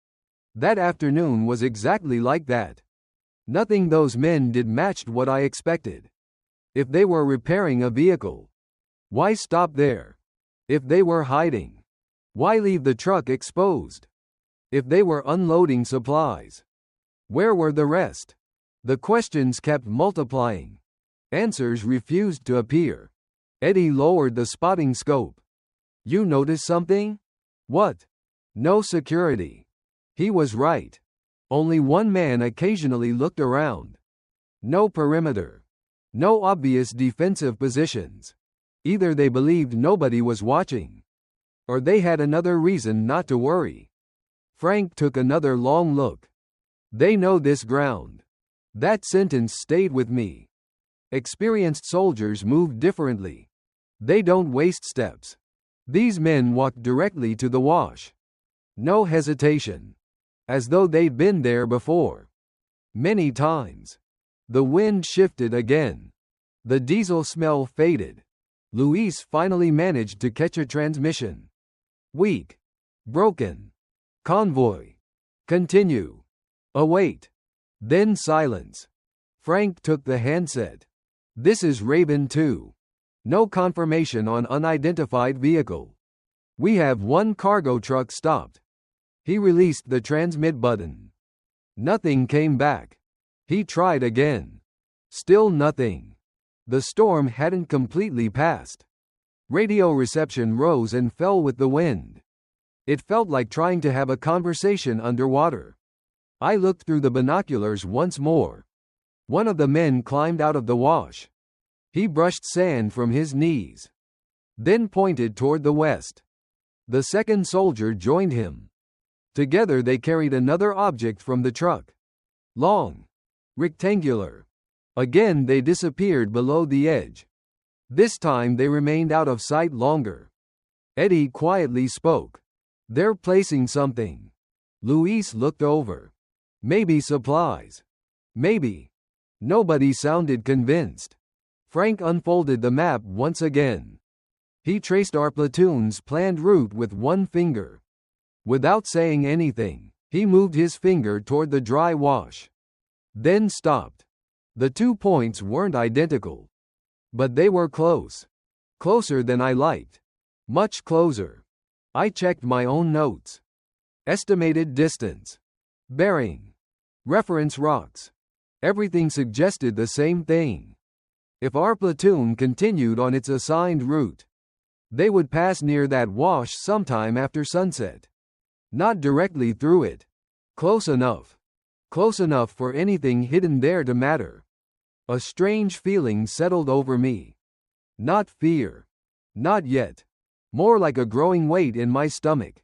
That afternoon was exactly like that. Nothing those men did matched what I expected. If they were repairing a vehicle, why stop there? If they were hiding, why leave the truck exposed? If they were unloading supplies, where were the rest? The questions kept multiplying. Answers refused to appear. Eddie lowered the spotting scope. You notice something? What? No security. He was right. Only one man occasionally looked around. No perimeter. No obvious defensive positions. Either they believed nobody was watching, or they had another reason not to worry. Frank took another long look. They know this ground. That sentence stayed with me. Experienced soldiers move differently. They don't waste steps. These men walked directly to the wash. No hesitation. As though they'd been there before. Many times. The wind shifted again. The diesel smell faded. Luis finally managed to catch a transmission. Weak. Broken. Convoy. Continue. Await. Then silence. Frank took the handset. This is Raven 2. No confirmation on unidentified vehicle. We have one cargo truck stopped. He released the transmit button. Nothing came back. He tried again. Still nothing. The storm hadn't completely passed. Radio reception rose and fell with the wind. It felt like trying to have a conversation underwater. I looked through the binoculars once more. One of the men climbed out of the wash. He brushed sand from his knees. Then pointed toward the west. The second soldier joined him. Together they carried another object from the truck. Long. Rectangular. Again they disappeared below the edge. This time they remained out of sight longer. Eddie quietly spoke. They're placing something. Luis looked over. Maybe supplies. Maybe. Nobody sounded convinced. Frank unfolded the map once again. He traced our platoon's planned route with one finger. Without saying anything, he moved his finger toward the dry wash. Then stopped. The 2 points weren't identical. But they were close. Closer than I liked. Much closer. I checked my own notes. Estimated distance. Bearing. Reference rocks. Everything suggested the same thing. If our platoon continued on its assigned route, they would pass near that wash sometime after sunset. Not directly through it. Close enough. Close enough for anything hidden there to matter. A strange feeling settled over me. Not fear. Not yet. More like a growing weight in my stomach.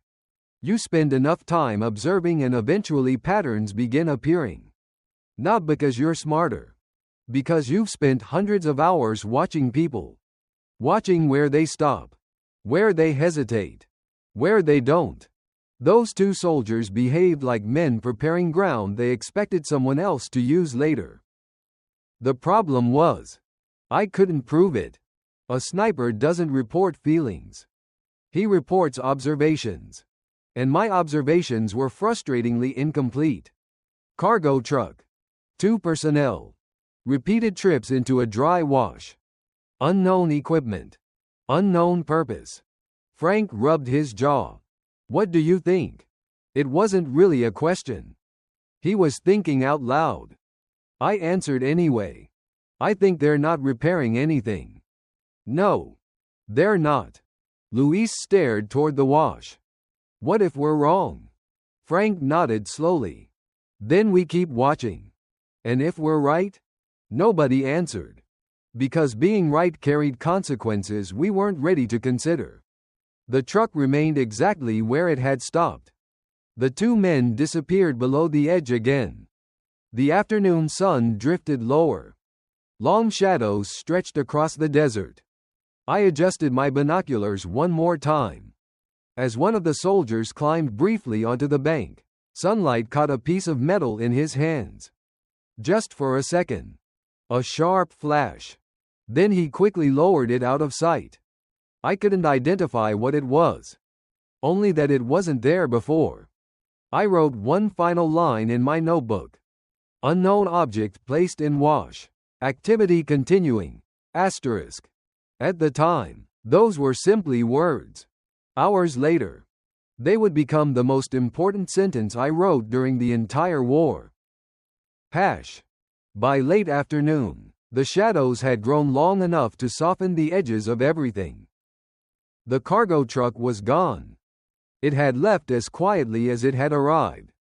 You spend enough time observing and eventually patterns begin appearing. Not because you're smarter. Because you've spent hundreds of hours watching people. Watching where they stop. Where they hesitate. Where they don't. Those two soldiers behaved like men preparing ground they expected someone else to use later. The problem was, I couldn't prove it. A sniper doesn't report feelings. He reports observations. And my observations were frustratingly incomplete. Cargo truck. 2 personnel. Repeated trips into a dry wash. Unknown equipment. Unknown purpose. Frank rubbed his jaw. What do you think? It wasn't really a question. He was thinking out loud. I answered anyway. I think they're not repairing anything. No. They're not. Luis stared toward the wash. What if we're wrong? Frank nodded slowly. Then we keep watching. And if we're right? Nobody answered. Because being right carried consequences we weren't ready to consider. The truck remained exactly where it had stopped. The two men disappeared below the edge again. The afternoon sun drifted lower. Long shadows stretched across the desert. I adjusted my binoculars one more time. As one of the soldiers climbed briefly onto the bank, sunlight caught a piece of metal in his hands. Just for a second. A sharp flash. Then he quickly lowered it out of sight. I couldn't identify what it was. Only that it wasn't there before. I wrote one final line in my notebook. Unknown object placed in wash. Activity continuing. Asterisk. At the time, those were simply words. Hours later, they would become the most important sentence I wrote during the entire war. Hash. By late afternoon, the shadows had grown long enough to soften the edges of everything. The cargo truck was gone. It had left as quietly as it had arrived.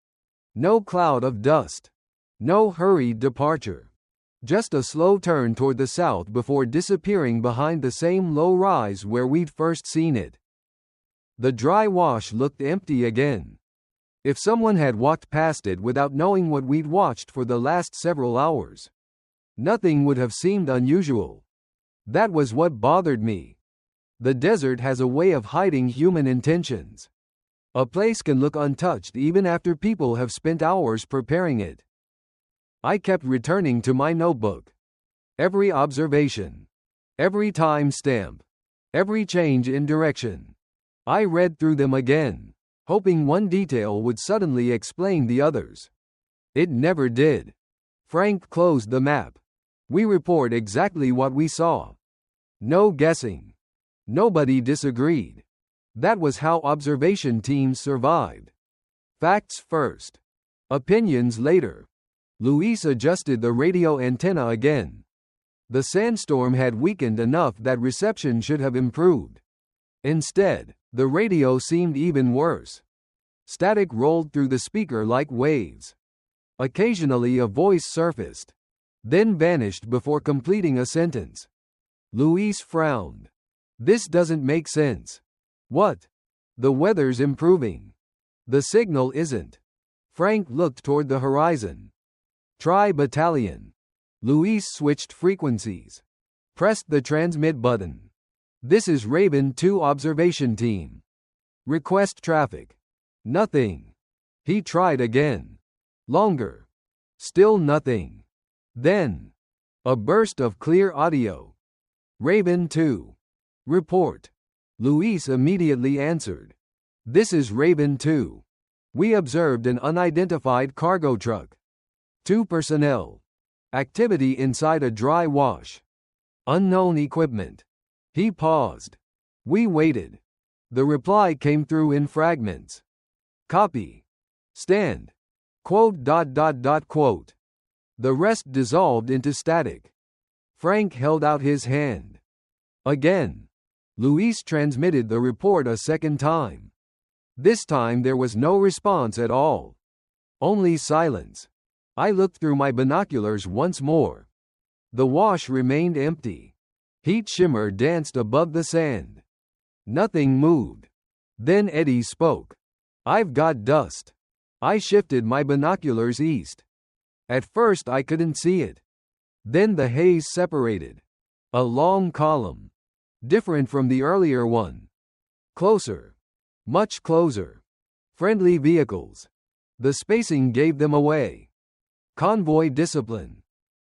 No cloud of dust. No hurried departure. Just a slow turn toward the south before disappearing behind the same low rise where we'd first seen it. The dry wash looked empty again. If someone had walked past it without knowing what we'd watched for the last several hours, nothing would have seemed unusual. That was what bothered me. The desert has a way of hiding human intentions. A place can look untouched even after people have spent hours preparing it. I kept returning to my notebook. Every observation. Every time stamp. Every change in direction. I read through them again, hoping one detail would suddenly explain the others. It never did. Frank closed the map. We report exactly what we saw. No guessing. Nobody disagreed. That was how observation teams survived. Facts first. Opinions later. Luis adjusted the radio antenna again. The sandstorm had weakened enough that reception should have improved. Instead, the radio seemed even worse. Static rolled through the speaker like waves. Occasionally a voice surfaced, then vanished before completing a sentence. Luis frowned. This doesn't make sense. What? The weather's improving. The signal isn't. Frank looked toward the horizon. Try battalion. Luis switched frequencies. Pressed the transmit button. This is Raven 2 observation team. Request traffic. Nothing. He tried again. Longer. Still nothing. Then, a burst of clear audio. Raven 2. Report. Luis immediately answered. This is Raven 2. We observed an unidentified cargo truck. 2 personnel. Activity inside a dry wash. Unknown equipment. He paused. We waited. The reply came through in fragments. Copy. Stand. Quote. Quote. The rest dissolved into static. Frank held out his hand. Again. Luis transmitted the report a second time. This time there was no response at all. Only silence. I looked through my binoculars once more. The wash remained empty. Heat shimmer danced above the sand. Nothing moved. Then Eddie spoke. I've got dust. I shifted my binoculars east. At first I couldn't see it. Then the haze separated. A long column. Different from the earlier one. Closer. Much closer. Friendly vehicles. The spacing gave them away. Convoy discipline.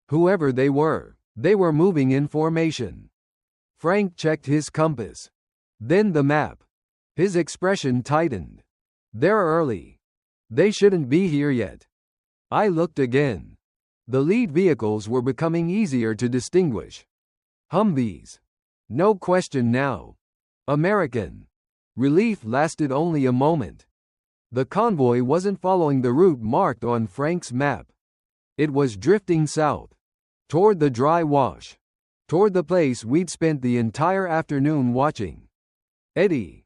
Whoever they were moving in formation. Frank checked his compass. Then the map. His expression tightened. They're early. They shouldn't be here yet. I looked again. The lead vehicles were becoming easier to distinguish. Humvees. No question now. American. Relief lasted only a moment. The convoy wasn't following the route marked on Frank's map. It was drifting south. Toward the dry wash. Toward the place we'd spent the entire afternoon watching. Eddie.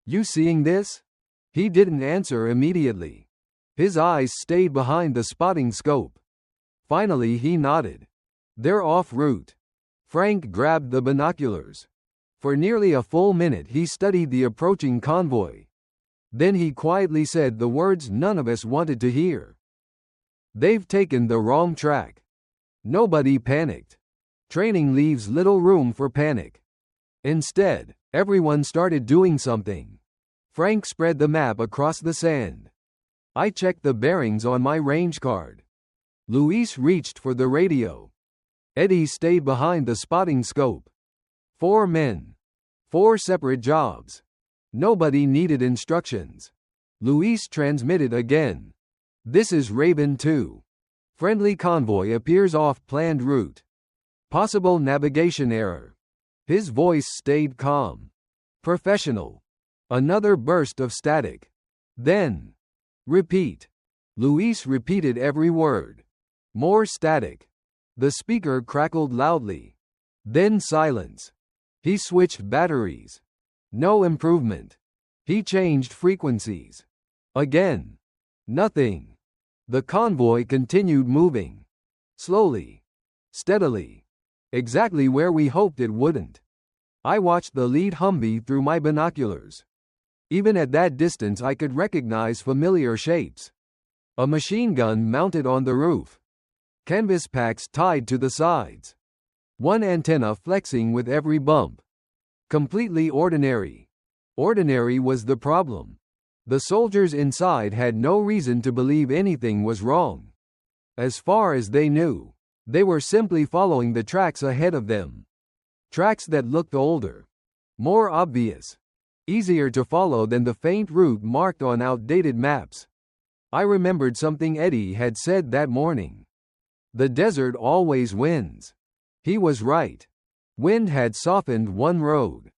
You seeing this? He didn't answer immediately. His eyes stayed behind the spotting scope. Finally he nodded. They're off route. Frank grabbed the binoculars. For nearly a full minute he studied the approaching convoy. Then he quietly said the words none of us wanted to hear. They've taken the wrong track. Nobody panicked. Training leaves little room for panic. Instead, everyone started doing something. Frank spread the map across the sand. I checked the bearings on my range card. Luis reached for the radio. Eddie stayed behind the spotting scope. 4 men. 4 separate jobs. Nobody needed instructions. Luis transmitted again. This is Raven 2. Friendly convoy appears off planned route. Possible navigation error. His voice stayed calm. Professional. Another burst of static. Then. Repeat. Luis repeated every word. More static. The speaker crackled loudly. Then silence. He switched batteries. No improvement. He changed frequencies. Again. Nothing. The convoy continued moving. Slowly. Steadily. Exactly where we hoped it wouldn't. I watched the lead Humvee through my binoculars. Even at that distance I could recognize familiar shapes. A machine gun mounted on the roof. Canvas packs tied to the sides. One antenna flexing with every bump. Completely ordinary. Ordinary was the problem. The soldiers inside had no reason to believe anything was wrong. As far as they knew, they were simply following the tracks ahead of them. Tracks that looked older. More obvious. Easier to follow than the faint route marked on outdated maps. I remembered something Eddie had said that morning. The desert always wins. He was right. Wind had softened one road.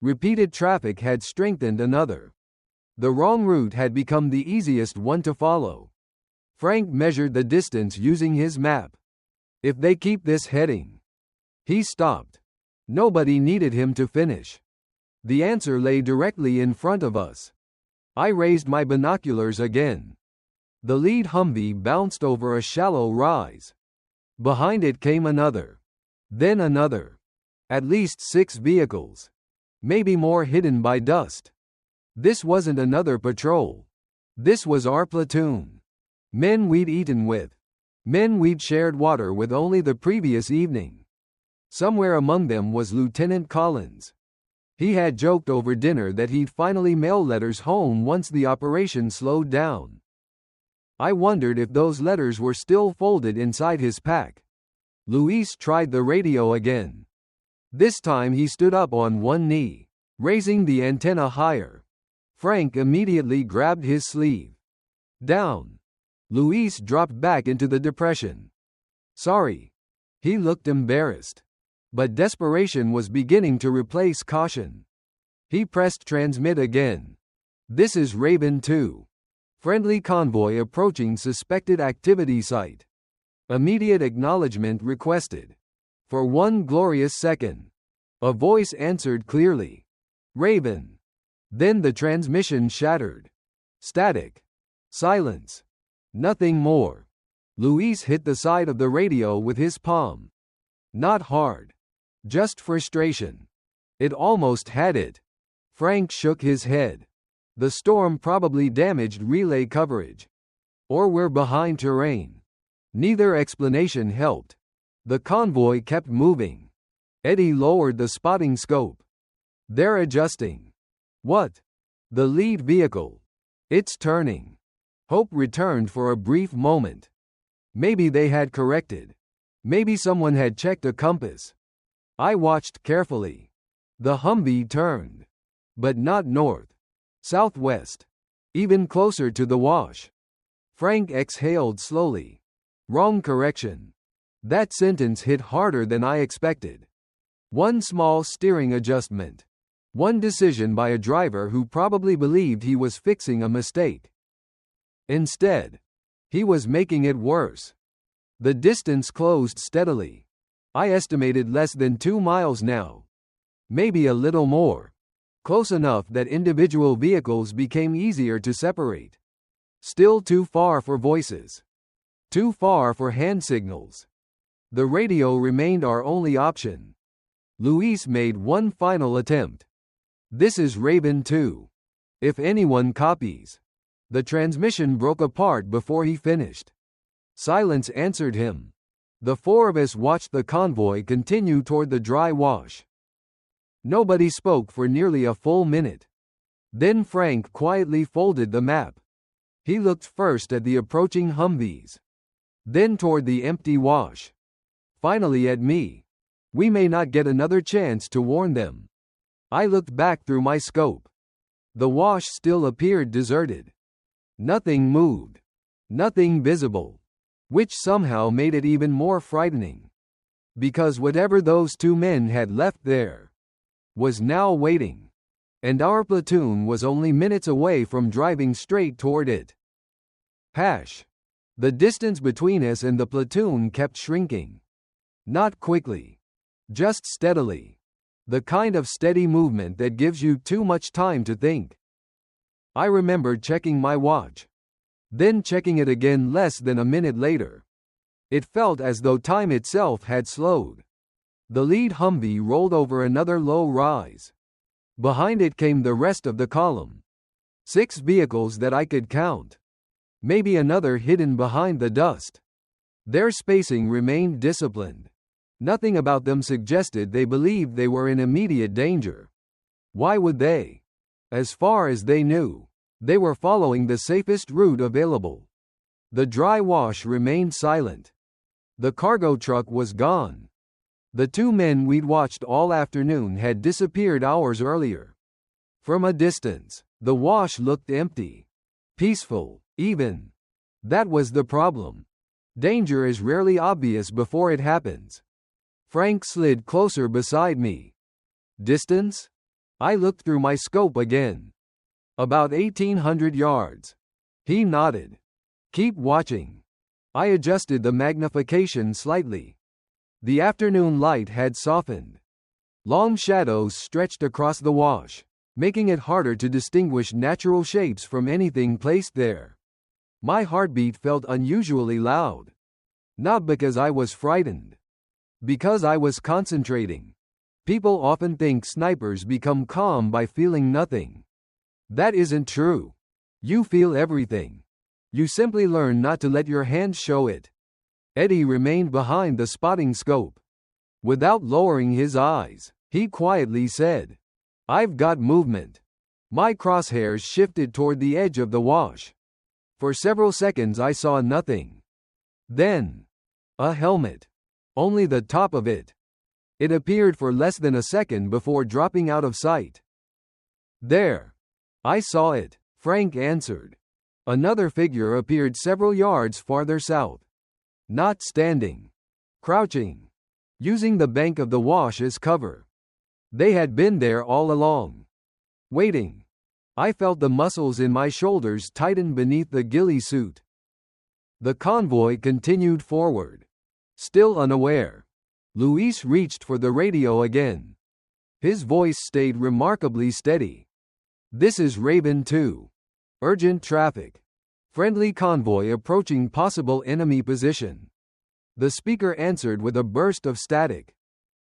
Repeated traffic had strengthened another. The wrong route had become the easiest one to follow. Frank measured the distance using his map. If they keep this heading. He stopped. Nobody needed him to finish. The answer lay directly in front of us. I raised my binoculars again. The lead Humvee bounced over a shallow rise. Behind it came another. Then another. At least 6 vehicles. Maybe more hidden by dust. This wasn't another patrol. This was our platoon. Men we'd eaten with. Men we'd shared water with only the previous evening. Somewhere among them was Lieutenant Collins. He had joked over dinner that he'd finally mail letters home once the operation slowed down. I wondered if those letters were still folded inside his pack. Luis tried the radio again. This time he stood up on one knee, raising the antenna higher. Frank immediately grabbed his sleeve. Down. Luis dropped back into the depression. Sorry. He looked embarrassed. But desperation was beginning to replace caution. He pressed transmit again. This is Raven 2. Friendly convoy approaching suspected activity site. Immediate acknowledgement requested. For one glorious second. A voice answered clearly. Raven. Then the transmission shattered. Static. Silence. Nothing more. Luis hit the side of the radio with his palm. Not hard. Just frustration. It almost had it. Frank shook his head. The storm probably damaged relay coverage. Or we're behind terrain. Neither explanation helped. The convoy kept moving. Eddie lowered the spotting scope. They're adjusting. What? The lead vehicle. It's turning. Hope returned for a brief moment. Maybe they had corrected. Maybe someone had checked a compass. I watched carefully. The Humvee turned. But not north. Southwest. Even closer to the wash. Frank exhaled slowly. Wrong correction. That sentence hit harder than I expected. One small steering adjustment. One decision by a driver who probably believed he was fixing a mistake. Instead, he was making it worse. The distance closed steadily. I estimated less than 2 miles now. Maybe a little more. Close enough that individual vehicles became easier to separate. Still too far for voices. Too far for hand signals. The radio remained our only option. Luis made one final attempt. This is Raven 2. If anyone copies. The transmission broke apart before he finished. Silence answered him. The four of us watched the convoy continue toward the dry wash. Nobody spoke for nearly a full minute. Then Frank quietly folded the map. He looked first at the approaching Humvees. Then toward the empty wash. Finally at me. We may not get another chance to warn them. I looked back through my scope. The wash still appeared deserted. Nothing moved. Nothing visible. Which somehow made it even more frightening. Because whatever those two men had left there was now waiting. And our platoon was only minutes away from driving straight toward it. The distance between us and the platoon kept shrinking. Not quickly. Just steadily. The kind of steady movement that gives you too much time to think. I remembered checking my watch. Then checking it again less than a minute later. It felt as though time itself had slowed. The lead Humvee rolled over another low rise. Behind it came the rest of the column. 6 vehicles that I could count. Maybe another hidden behind the dust. Their spacing remained disciplined. Nothing about them suggested they believed they were in immediate danger. Why would they? As far as they knew, they were following the safest route available. The dry wash remained silent. The cargo truck was gone. The 2 men we'd watched all afternoon had disappeared hours earlier. From a distance, the wash looked empty. Peaceful, even. That was the problem. Danger is rarely obvious before it happens. Frank slid closer beside me. Distance? I looked through my scope again. About 1,800 yards. He nodded. Keep watching. I adjusted the magnification slightly. The afternoon light had softened. Long shadows stretched across the wash, making it harder to distinguish natural shapes from anything placed there. My heartbeat felt unusually loud. Not because I was frightened. Because I was concentrating. People often think snipers become calm by feeling nothing. That isn't true. You feel everything. You simply learn not to let your hands show it. Eddie remained behind the spotting scope. Without lowering his eyes, he quietly said, "I've got movement." My crosshairs shifted toward the edge of the wash. For several seconds I saw nothing. Then, a helmet. Only the top of it. It appeared for less than a second before dropping out of sight. There. I saw it, Frank answered. Another figure appeared several yards farther south. Not standing. Crouching. Using the bank of the wash as cover. They had been there all along. Waiting. I felt the muscles in my shoulders tighten beneath the ghillie suit. The convoy continued forward. Still unaware, Luis reached for the radio again. His voice stayed remarkably steady. "This is Raven 2. Urgent traffic. Friendly convoy approaching possible enemy position." The speaker answered with a burst of static.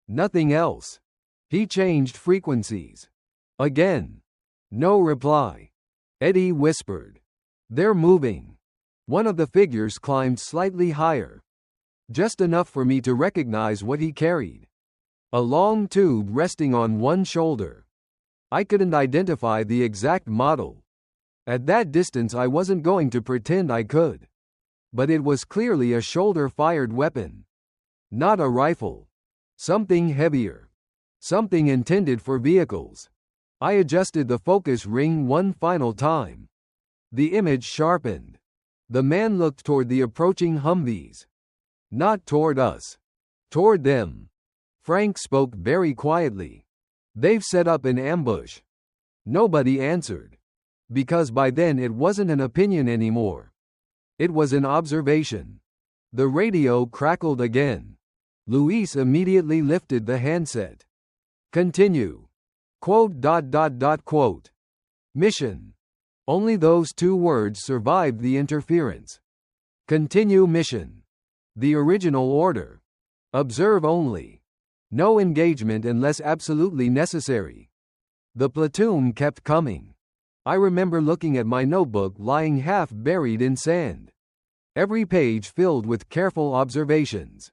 Nothing else. He changed frequencies. Again. No reply. Eddie whispered, "They're moving." One of the figures climbed slightly higher. Just enough for me to recognize what he carried. A long tube resting on one shoulder. I couldn't identify the exact model. At that distance I wasn't going to pretend I could. But it was clearly a shoulder-fired weapon. Not a rifle. Something heavier. Something intended for vehicles. I adjusted the focus ring one final time. The image sharpened. The man looked toward the approaching Humvees. Not toward us. Toward them. Frank spoke very quietly. "They've set up an ambush." Nobody answered. Because by then it wasn't an opinion anymore. It was an observation. The radio crackled again. Luis immediately lifted the handset. "Continue. Quote. Mission." Only those two words survived the interference. "Continue mission. The original order. Observe only. No engagement unless absolutely necessary." The platoon kept coming. I remember looking at my notebook lying half buried in sand. Every page filled with careful observations.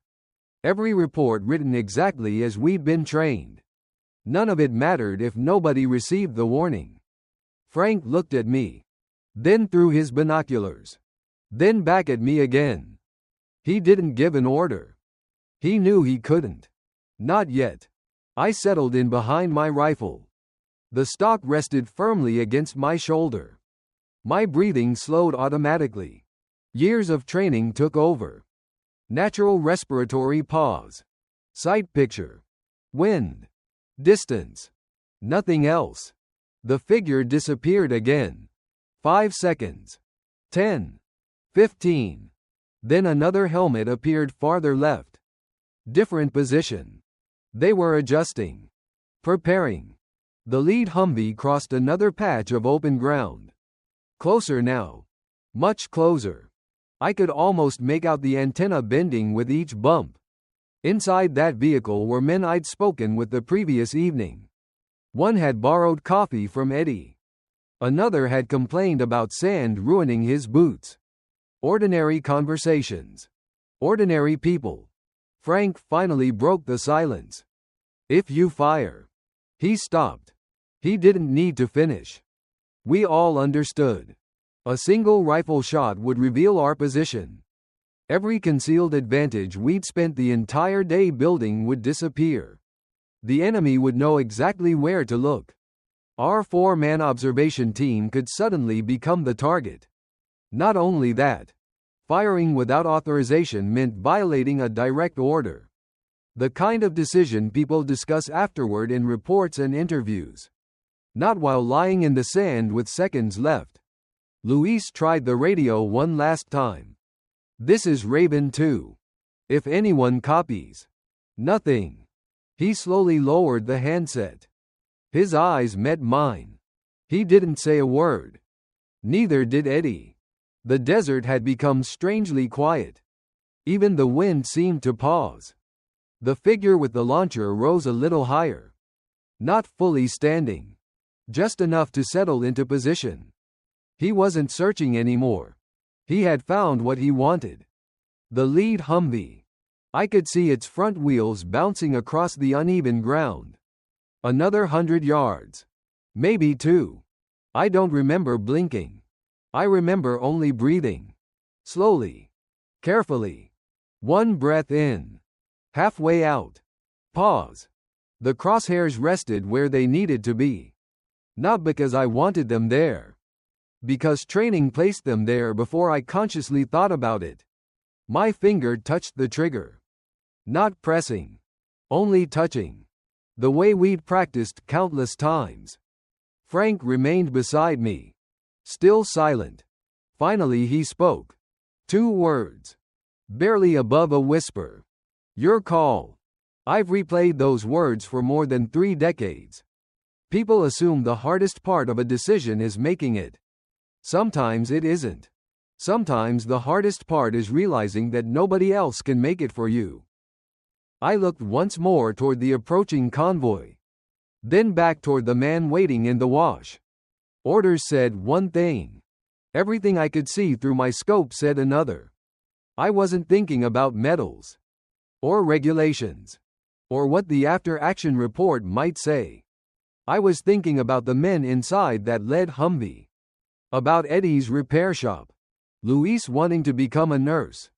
Every report written exactly as we'd been trained. None of it mattered if nobody received the warning. Frank looked at me. Then through his binoculars. Then back at me again. He didn't give an order. He knew he couldn't. Not yet. I settled in behind my rifle. The stock rested firmly against my shoulder. My breathing slowed automatically. Years of training took over. Natural respiratory pause. Sight picture. Wind. Distance. Nothing else. The figure disappeared again. 5 seconds. 10. 15. Then another helmet appeared farther left. Different position. They were adjusting. Preparing. The lead Humvee crossed another patch of open ground. Closer now. Much closer. I could almost make out the antenna bending with each bump. Inside that vehicle were men I'd spoken with the previous evening. One had borrowed coffee from Eddie. Another had complained about sand ruining his boots. Ordinary conversations. Ordinary people. Frank finally broke the silence. "If you fire." He stopped. He didn't need to finish. We all understood. A single rifle shot would reveal our position. Every concealed advantage we'd spent the entire day building would disappear. The enemy would know exactly where to look. Our 4-man observation team could suddenly become the target. Not only that, firing without authorization meant violating a direct order. The kind of decision people discuss afterward in reports and interviews. Not while lying in the sand with seconds left. Luis tried the radio one last time. "This is Raven 2. If anyone copies." Nothing. He slowly lowered the handset. His eyes met mine. He didn't say a word. Neither did Eddie. The desert had become strangely quiet. Even the wind seemed to pause. The figure with the launcher rose a little higher. Not fully standing. Just enough to settle into position. He wasn't searching anymore. He had found what he wanted. The lead Humvee. I could see its front wheels bouncing across the uneven ground. Another 100 yards. Maybe 2. I don't remember blinking. I remember only breathing. Slowly. Carefully. One breath in. Halfway out. Pause. The crosshairs rested where they needed to be. Not because I wanted them there. Because training placed them there before I consciously thought about it. My finger touched the trigger. Not pressing. Only touching. The way we'd practiced countless times. Frank remained beside me, still silent. Finally he spoke. 2 words. Barely above a whisper. Your call. I've replayed those words for more than 3 decades. People assume the hardest part of a decision is making it. Sometimes it isn't. Sometimes the hardest part is realizing that nobody else can make it for you. I looked once more toward the approaching convoy. Then back toward the man waiting in the wash. Orders said one thing. Everything I could see through my scope said another. I wasn't thinking about medals. Or regulations. Or what the after-action report might say. I was thinking about the men inside that lead Humvee. About Eddie's repair shop. Luis wanting to become a nurse.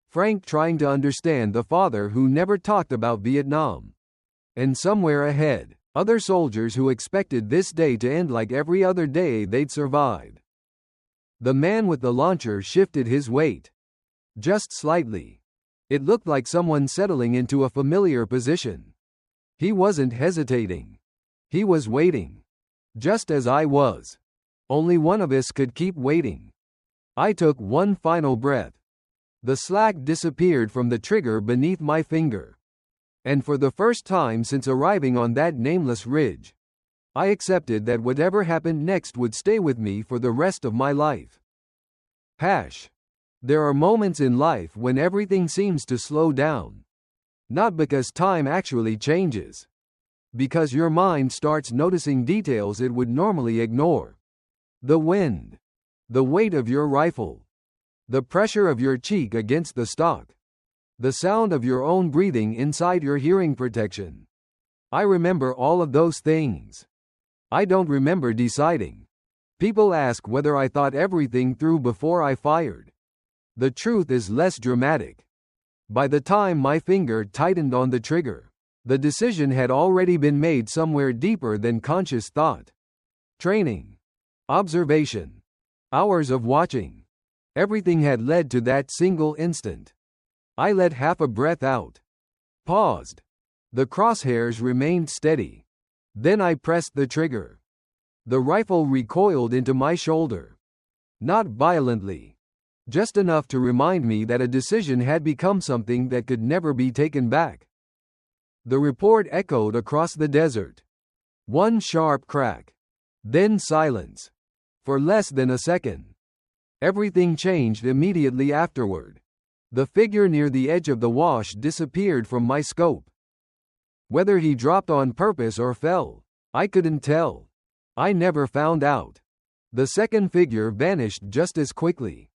Frank trying to understand the father who never talked about Vietnam. And somewhere ahead, other soldiers who expected this day to end like every other day they'd survived. The man with the launcher shifted his weight. Just slightly. It looked like someone settling into a familiar position. He wasn't hesitating. He was waiting. Just as I was. Only one of us could keep waiting. I took one final breath. The slack disappeared from the trigger beneath my finger. And for the first time since arriving on that nameless ridge, I accepted that whatever happened next would stay with me for the rest of my life. There are moments in life when everything seems to slow down. Not because time actually changes. Because your mind starts noticing details it would normally ignore. The wind. The weight of your rifle. The pressure of your cheek against the stock. The sound of your own breathing inside your hearing protection. I remember all of those things. I don't remember deciding. People ask whether I thought everything through before I fired. The truth is less dramatic. By the time my finger tightened on the trigger, the decision had already been made somewhere deeper than conscious thought. Training. Observation. Hours of watching. Everything had led to that single instant. I let half a breath out. Paused. The crosshairs remained steady. Then I pressed the trigger. The rifle recoiled into my shoulder. Not violently. Just enough to remind me that a decision had become something that could never be taken back. The report echoed across the desert. One sharp crack. Then silence. For less than a second. Everything changed immediately afterward. The figure near the edge of the wash disappeared from my scope. Whether he dropped on purpose or fell, I couldn't tell. I never found out. The second figure vanished just as quickly.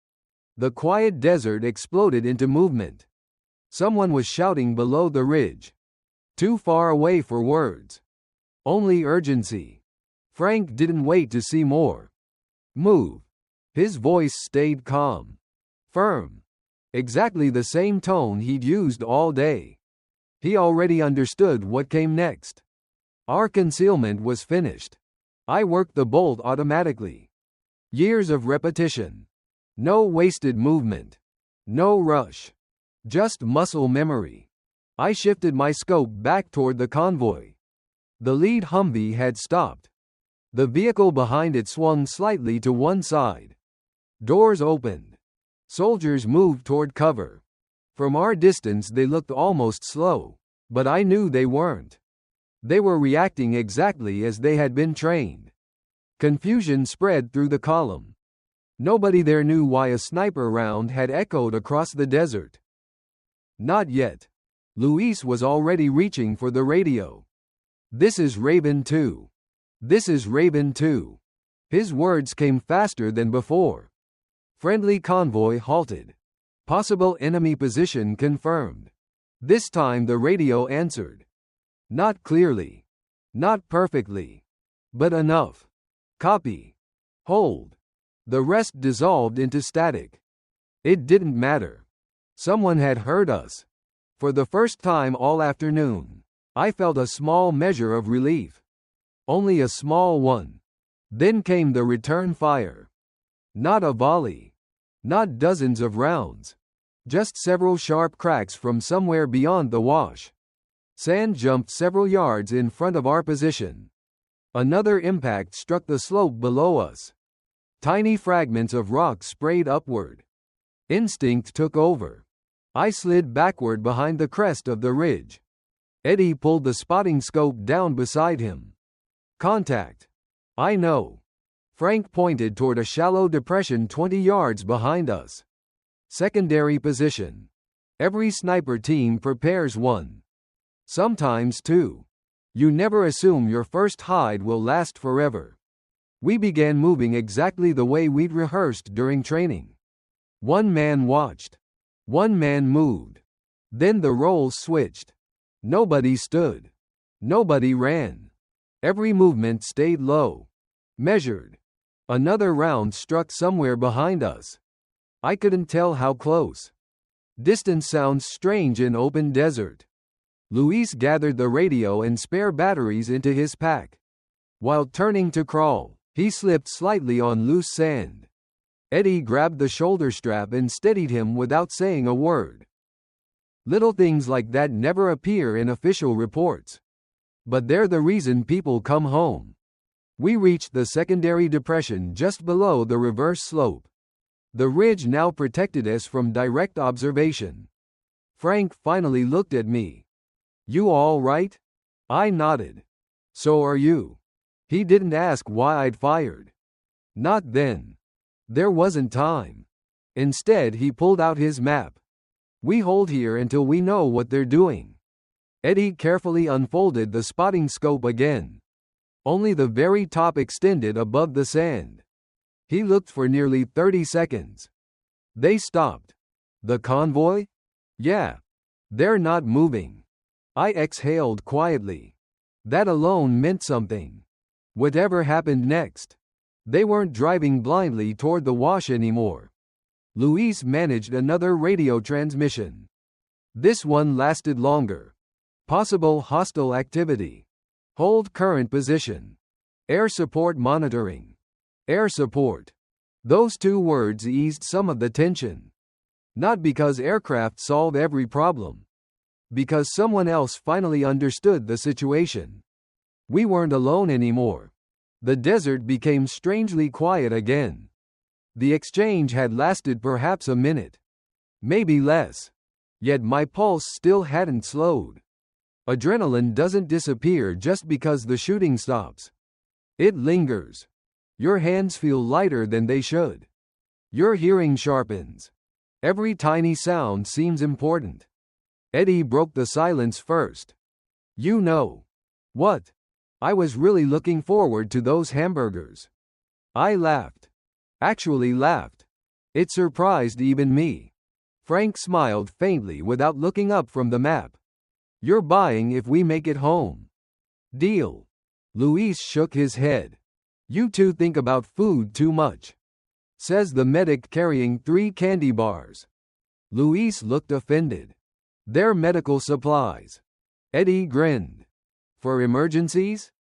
The quiet desert exploded into movement. Someone was shouting below the ridge. Too far away for words. Only urgency. Frank didn't wait to see more. Move. His voice stayed calm. Firm. Exactly the same tone he'd used all day. He already understood what came next. Our concealment was finished. I worked the bolt automatically. Years of repetition. No wasted movement. No rush. Just muscle memory. I shifted my scope back toward the convoy. The lead Humvee had stopped. The vehicle behind it swung slightly to one side. Doors opened. Soldiers moved toward cover. From our distance they looked almost slow, but I knew they weren't. They were reacting exactly as they had been trained. Confusion spread through the column. Nobody there knew why a sniper round had echoed across the desert. Not yet. Luis was already reaching for the radio. This is Raven 2. This is Raven 2. His words came faster than before. Friendly convoy halted. Possible enemy position confirmed. This time the radio answered. Not clearly. Not perfectly. But enough. Copy. Hold. The rest dissolved into static. It didn't matter. Someone had heard us. For the first time all afternoon, I felt a small measure of relief. Only a small one. Then came the return fire. Not a volley. Not dozens of rounds. Just several sharp cracks from somewhere beyond the wash. Sand jumped several yards in front of our position. Another impact struck the slope below us. Tiny fragments of rock sprayed upward. Instinct took over. I slid backward behind the crest of the ridge. Eddie pulled the spotting scope down beside him. Contact. I know. Frank pointed toward a shallow depression 20 yards behind us. Secondary position. Every sniper team prepares one. Sometimes two. You never assume your first hide will last forever. We began moving exactly the way we'd rehearsed during training. One man watched. One man moved. Then the roles switched. Nobody stood. Nobody ran. Every movement stayed low. Measured. Another round struck somewhere behind us. I couldn't tell how close. Distance sounds strange in open desert. Luis gathered the radio and spare batteries into his pack. While turning to crawl, he slipped slightly on loose sand. Eddie grabbed the shoulder strap and steadied him without saying a word. Little things like that never appear in official reports. But they're the reason people come home. We reached the secondary depression just below the reverse slope. The ridge now protected us from direct observation. Frank finally looked at me. "You all right?" I nodded. "So are you." He didn't ask why I'd fired. Not then. There wasn't time. Instead, he pulled out his map. "We hold here until we know what they're doing." Eddie carefully unfolded the spotting scope again. Only the very top extended above the sand. He looked for nearly 30 seconds. They stopped. "The convoy?" "Yeah. They're not moving." I exhaled quietly. That alone meant something. Whatever happened next, they weren't driving blindly toward the wash anymore. Luis managed another radio transmission. This one lasted longer. Possible hostile activity. Hold current position. Air support monitoring. Air support. Those two words eased some of the tension. Not because aircraft solve every problem. Because someone else finally understood the situation. We weren't alone anymore. The desert became strangely quiet again. The exchange had lasted perhaps a minute. Maybe less. Yet my pulse still hadn't slowed. Adrenaline doesn't disappear just because the shooting stops. It lingers. Your hands feel lighter than they should. Your hearing sharpens. Every tiny sound seems important. Eddie broke the silence first. "You know." "What?" "I was really looking forward to those hamburgers." I laughed. Actually laughed. It surprised even me. Frank smiled faintly without looking up from the map. "You're buying if we make it home." "Deal." Luis shook his head. "You two think about food too much," says the medic carrying 3 candy bars. Luis looked offended. "They're medical supplies." Eddie grinned. "For emergencies?"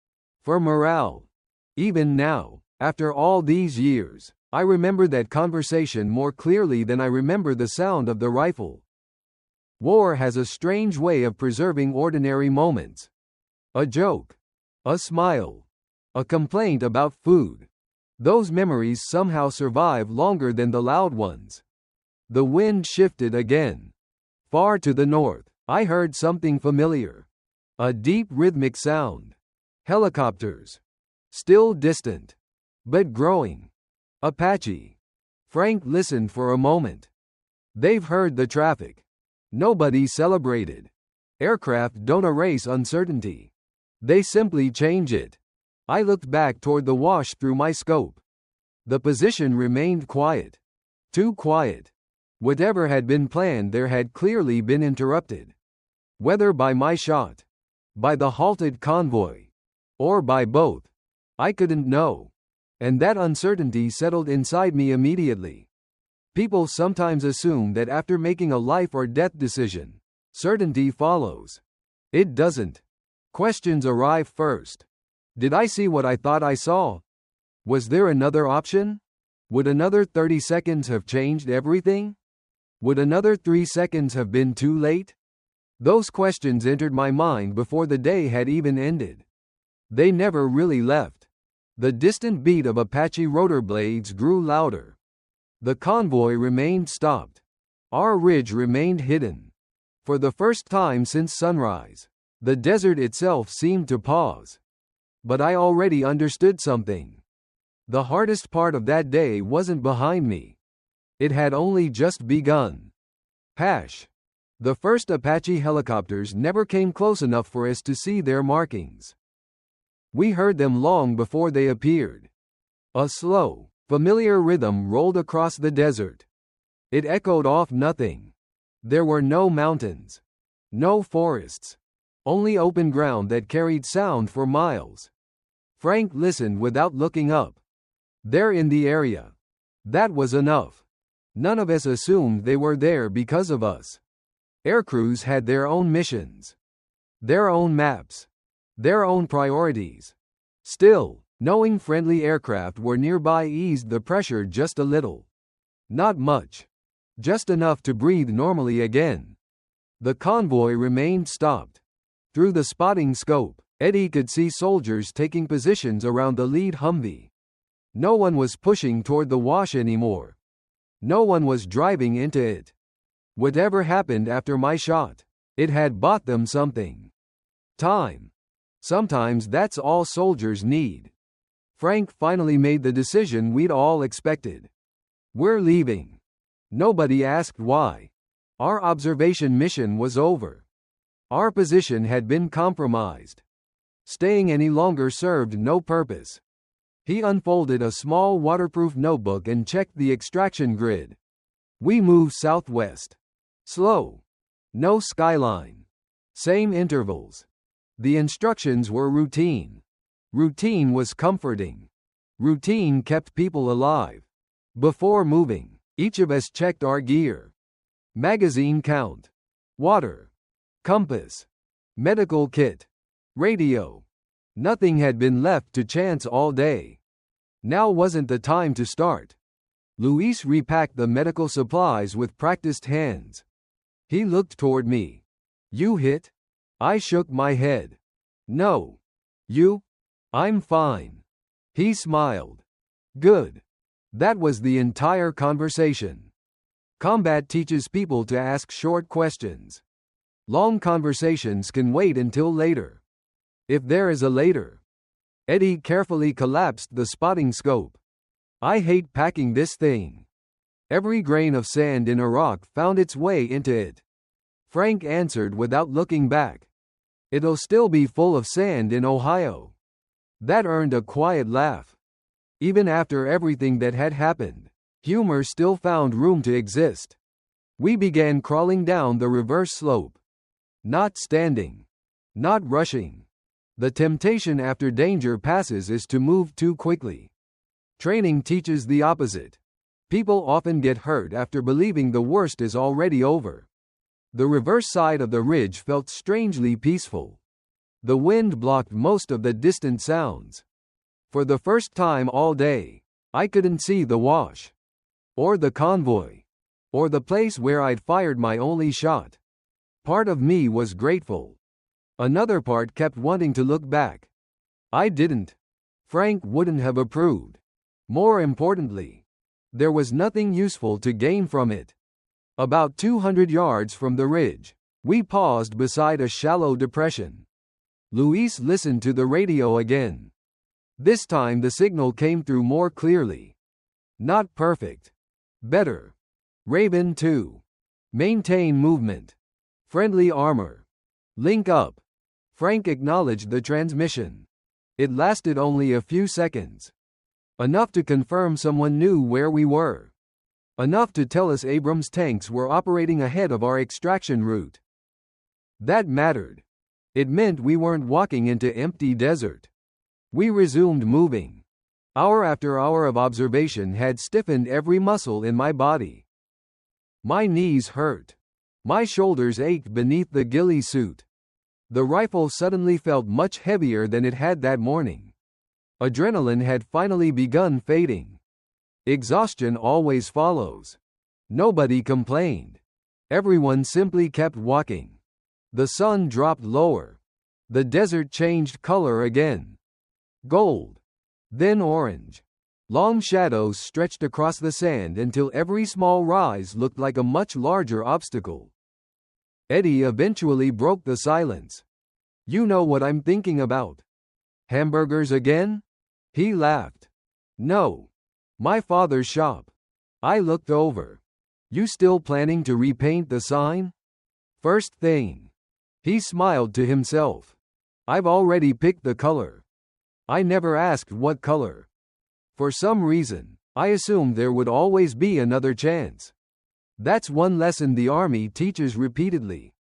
"For morale." Even now, after all these years, I remember that conversation more clearly than I remember the sound of the rifle. War has a strange way of preserving ordinary moments. A joke. A smile. A complaint about food. Those memories somehow survive longer than the loud ones. The wind shifted again. Far to the north, I heard something familiar. A deep rhythmic sound. Helicopters. Still distant. But growing. Apache. Frank listened for a moment. They've heard the traffic. Nobody celebrated. Aircraft don't erase uncertainty. They simply change it. I looked back toward the wash through my scope. The position remained quiet. Too quiet. Whatever had been planned there had clearly been interrupted. Whether by my shot, by the halted convoy, or by both, I couldn't know. And that uncertainty settled inside me immediately. People sometimes assume that after making a life or death decision, certainty follows. It doesn't. Questions arrive first. Did I see what I thought I saw? Was there another option? Would another 30 seconds have changed everything? Would another 3 seconds have been too late? Those questions entered my mind before the day had even ended. They never really left. The distant beat of Apache rotor blades grew louder. The convoy remained stopped. Our ridge remained hidden. For the first time since sunrise, the desert itself seemed to pause. But I already understood something. The hardest part of that day wasn't behind me. It had only just begun. Hash. The first Apache helicopters never came close enough for us to see their markings. We heard them long before they appeared. A slow, familiar rhythm rolled across the desert. It echoed off nothing. There were no mountains. No forests. Only open ground that carried sound for miles. Frank listened without looking up. They're in the area. That was enough. None of us assumed they were there because of us. Aircrews had their own missions. Their own maps. Their own priorities. Still, knowing friendly aircraft were nearby eased the pressure just a little. Not much. Just enough to breathe normally again. The convoy remained stopped. Through the spotting scope, Eddie could see soldiers taking positions around the lead Humvee. No one was pushing toward the wash anymore. No one was driving into it. Whatever happened after my shot, it had bought them something. Time. Sometimes that's all soldiers need. Frank finally made the decision we'd all expected. We're leaving. Nobody asked why. Our observation mission was over. Our position had been compromised. Staying any longer served no purpose. He unfolded a small waterproof notebook and checked the extraction grid. We moved southwest. Slow. No skyline. Same intervals. The instructions were routine. Routine was comforting. Routine kept people alive. Before moving, each of us checked our gear. Magazine count. Water. Compass. Medical kit. Radio. Nothing had been left to chance all day. Now wasn't the time to start. Luis repacked the medical supplies with practiced hands. He looked toward me. You hit? I shook my head. No. You? I'm fine. He smiled. Good. That was the entire conversation. Combat teaches people to ask short questions. Long conversations can wait until later. If there is a later. Eddie carefully collapsed the spotting scope. I hate packing this thing. Every grain of sand in Iraq found its way into it. Frank answered without looking back. It'll still be full of sand in Ohio. That earned a quiet laugh. Even after everything that had happened, humor still found room to exist. We began crawling down the reverse slope. Not standing. Not rushing. The temptation after danger passes is to move too quickly. Training teaches the opposite. People often get hurt after believing the worst is already over. The reverse side of the ridge felt strangely peaceful. The wind blocked most of the distant sounds. For the first time all day, I couldn't see the wash. Or the convoy. Or the place where I'd fired my only shot. Part of me was grateful. Another part kept wanting to look back. I didn't. Frank wouldn't have approved. More importantly, there was nothing useful to gain from it. About 200 yards from the ridge, we paused beside a shallow depression. Luis listened to the radio again. This time the signal came through more clearly. Not perfect. Better. Raven 2. Maintain movement. Friendly armor. Link up. Frank acknowledged the transmission. It lasted only a few seconds. Enough to confirm someone knew where we were. Enough to tell us Abrams tanks were operating ahead of our extraction route. That mattered. It meant we weren't walking into empty desert. We resumed moving. Hour after hour of observation had stiffened every muscle in my body. My knees hurt. My shoulders ached beneath the ghillie suit. The rifle suddenly felt much heavier than it had that morning. Adrenaline had finally begun fading. Exhaustion always follows. Nobody complained. Everyone simply kept walking. The sun dropped lower. The desert changed color again. gold, then orange. Long shadows stretched across the sand until every small rise looked like a much larger obstacle. Eddie eventually broke the silence. "You know what I'm thinking about. Hamburgers again?" He laughed. "No. My father's shop." I looked over. "You still planning to repaint the sign?" "First thing." He smiled to himself. "I've already picked the color." I never asked what color. For some reason, I assumed there would always be another chance. That's one lesson the Army teaches repeatedly.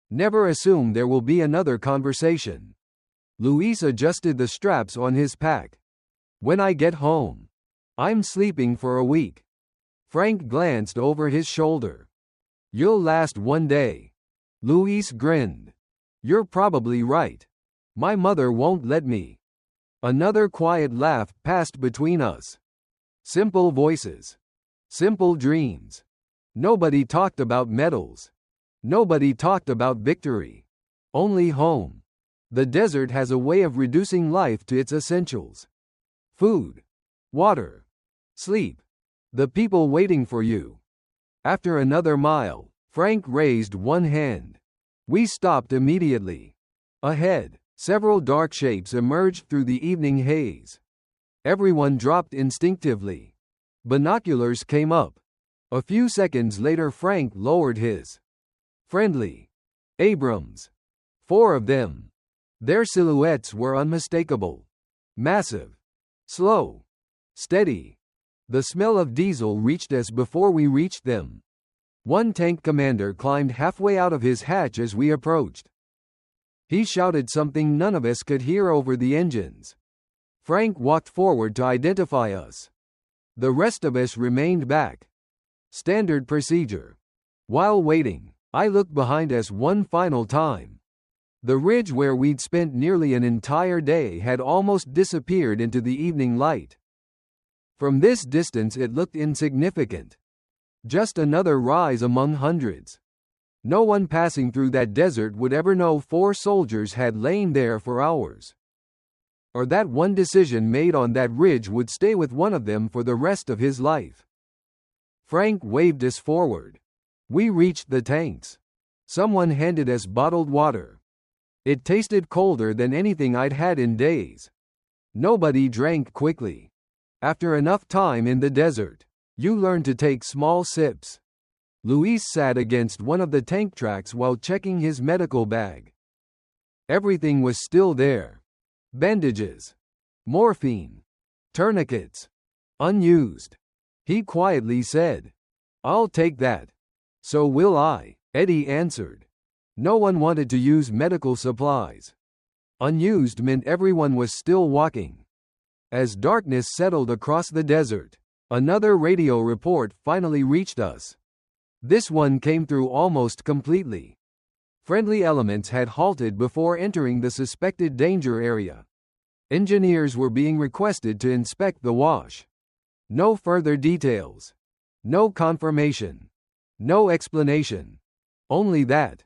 Never assume there will be another conversation. Luis adjusted the straps on his pack. "When I get home, I'm sleeping for a week." Frank glanced over his shoulder. "You'll last one day." Luis grinned. "You're probably right. My mother won't let me." Another quiet laugh passed between us. Simple voices. Simple dreams. Nobody talked about medals. Nobody talked about victory. Only home. The desert has a way of reducing life to its essentials. Food. Water. Sleep. The people waiting for you. After another mile, Frank raised one hand. We stopped immediately. Ahead, several dark shapes emerged through the evening haze. Everyone dropped instinctively. Binoculars came up. A few seconds later Frank lowered his. "Friendly. Abrams." 4 of them. Their silhouettes were unmistakable. Massive. Slow. Steady. The smell of diesel reached us before we reached them. One tank commander climbed halfway out of his hatch as we approached. He shouted something none of us could hear over the engines. Frank walked forward to identify us. The rest of us remained back. Standard procedure. While waiting, I looked behind us one final time. The ridge where we'd spent nearly an entire day had almost disappeared into the evening light. From this distance it looked insignificant. Just another rise among hundreds. No one passing through that desert would ever know 4 soldiers had lain there for hours. Or that one decision made on that ridge would stay with one of them for the rest of his life. Frank waved us forward. We reached the tanks. Someone handed us bottled water. It tasted colder than anything I'd had in days. Nobody drank quickly. After enough time in the desert, you learn to take small sips. Luis sat against one of the tank tracks while checking his medical bag. Everything was still there. Bandages. Morphine. Tourniquets. Unused. He quietly said, "I'll take that." "So will I," Eddie answered. No one wanted to use medical supplies. Unused meant everyone was still walking. As darkness settled across the desert, another radio report finally reached us. This one came through almost completely. Friendly elements had halted before entering the suspected danger area. Engineers were being requested to inspect the wash. No further details. No confirmation. No explanation. Only that.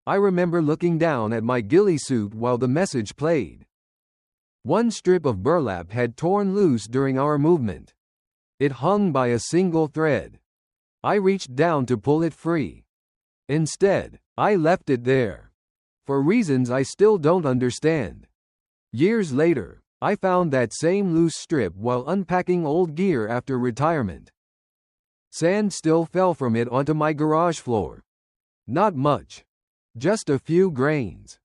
I remember looking down at my ghillie suit while the message played. One strip of burlap had torn loose during our movement. It hung by a single thread. I reached down to pull it free. Instead, I left it there. For reasons I still don't understand. Years later, I found that same loose strip while unpacking old gear after retirement. Sand still fell from it onto my garage floor. Not much. Just a few grains.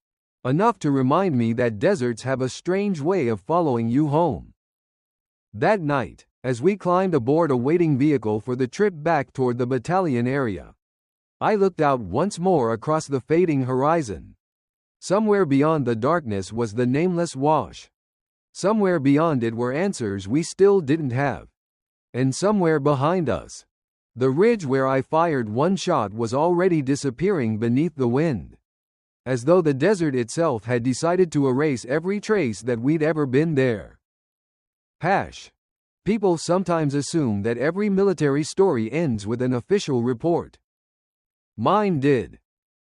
Enough to remind me that deserts have a strange way of following you home. That night, as we climbed aboard a waiting vehicle for the trip back toward the battalion area, I looked out once more across the fading horizon. Somewhere beyond the darkness was the nameless wash. Somewhere beyond it were answers we still didn't have. And somewhere behind us, the ridge where I fired one shot was already disappearing beneath the wind. As though the desert itself had decided to erase every trace that we'd ever been there. People sometimes assume that every military story ends with an official report. Mine did.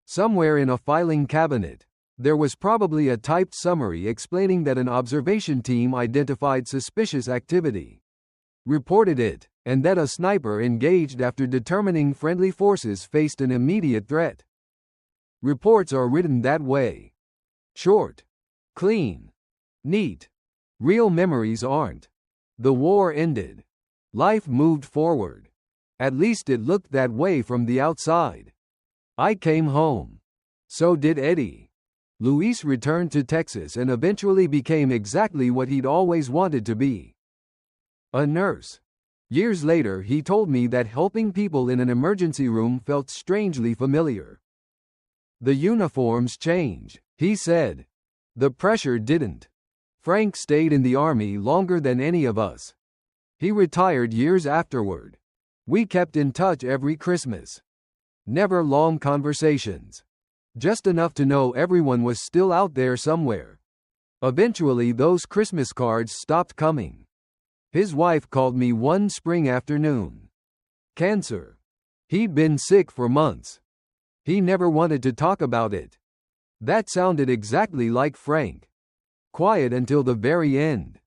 Somewhere in a filing cabinet. There was probably a typed summary explaining that an observation team identified suspicious activity, reported it, and that a sniper engaged after determining friendly forces faced an immediate threat. Reports are written that way. Short, clean, neat. Real memories aren't. The war ended. Life moved forward. At least it looked that way from the outside. I came home. So did Eddie. Luis returned to Texas and eventually became exactly what he'd always wanted to be: a nurse. Years later, he told me that helping people in an emergency room felt strangely familiar. The uniforms change, he said. The pressure didn't. Frank stayed in the Army longer than any of us. He retired years afterward. We kept in touch every Christmas. Never long conversations. Just enough to know everyone was still out there somewhere. Eventually those Christmas cards stopped coming. His wife called me one spring afternoon. Cancer. He'd been sick for months. He never wanted to talk about it. That sounded exactly like Frank. Quiet until the very end.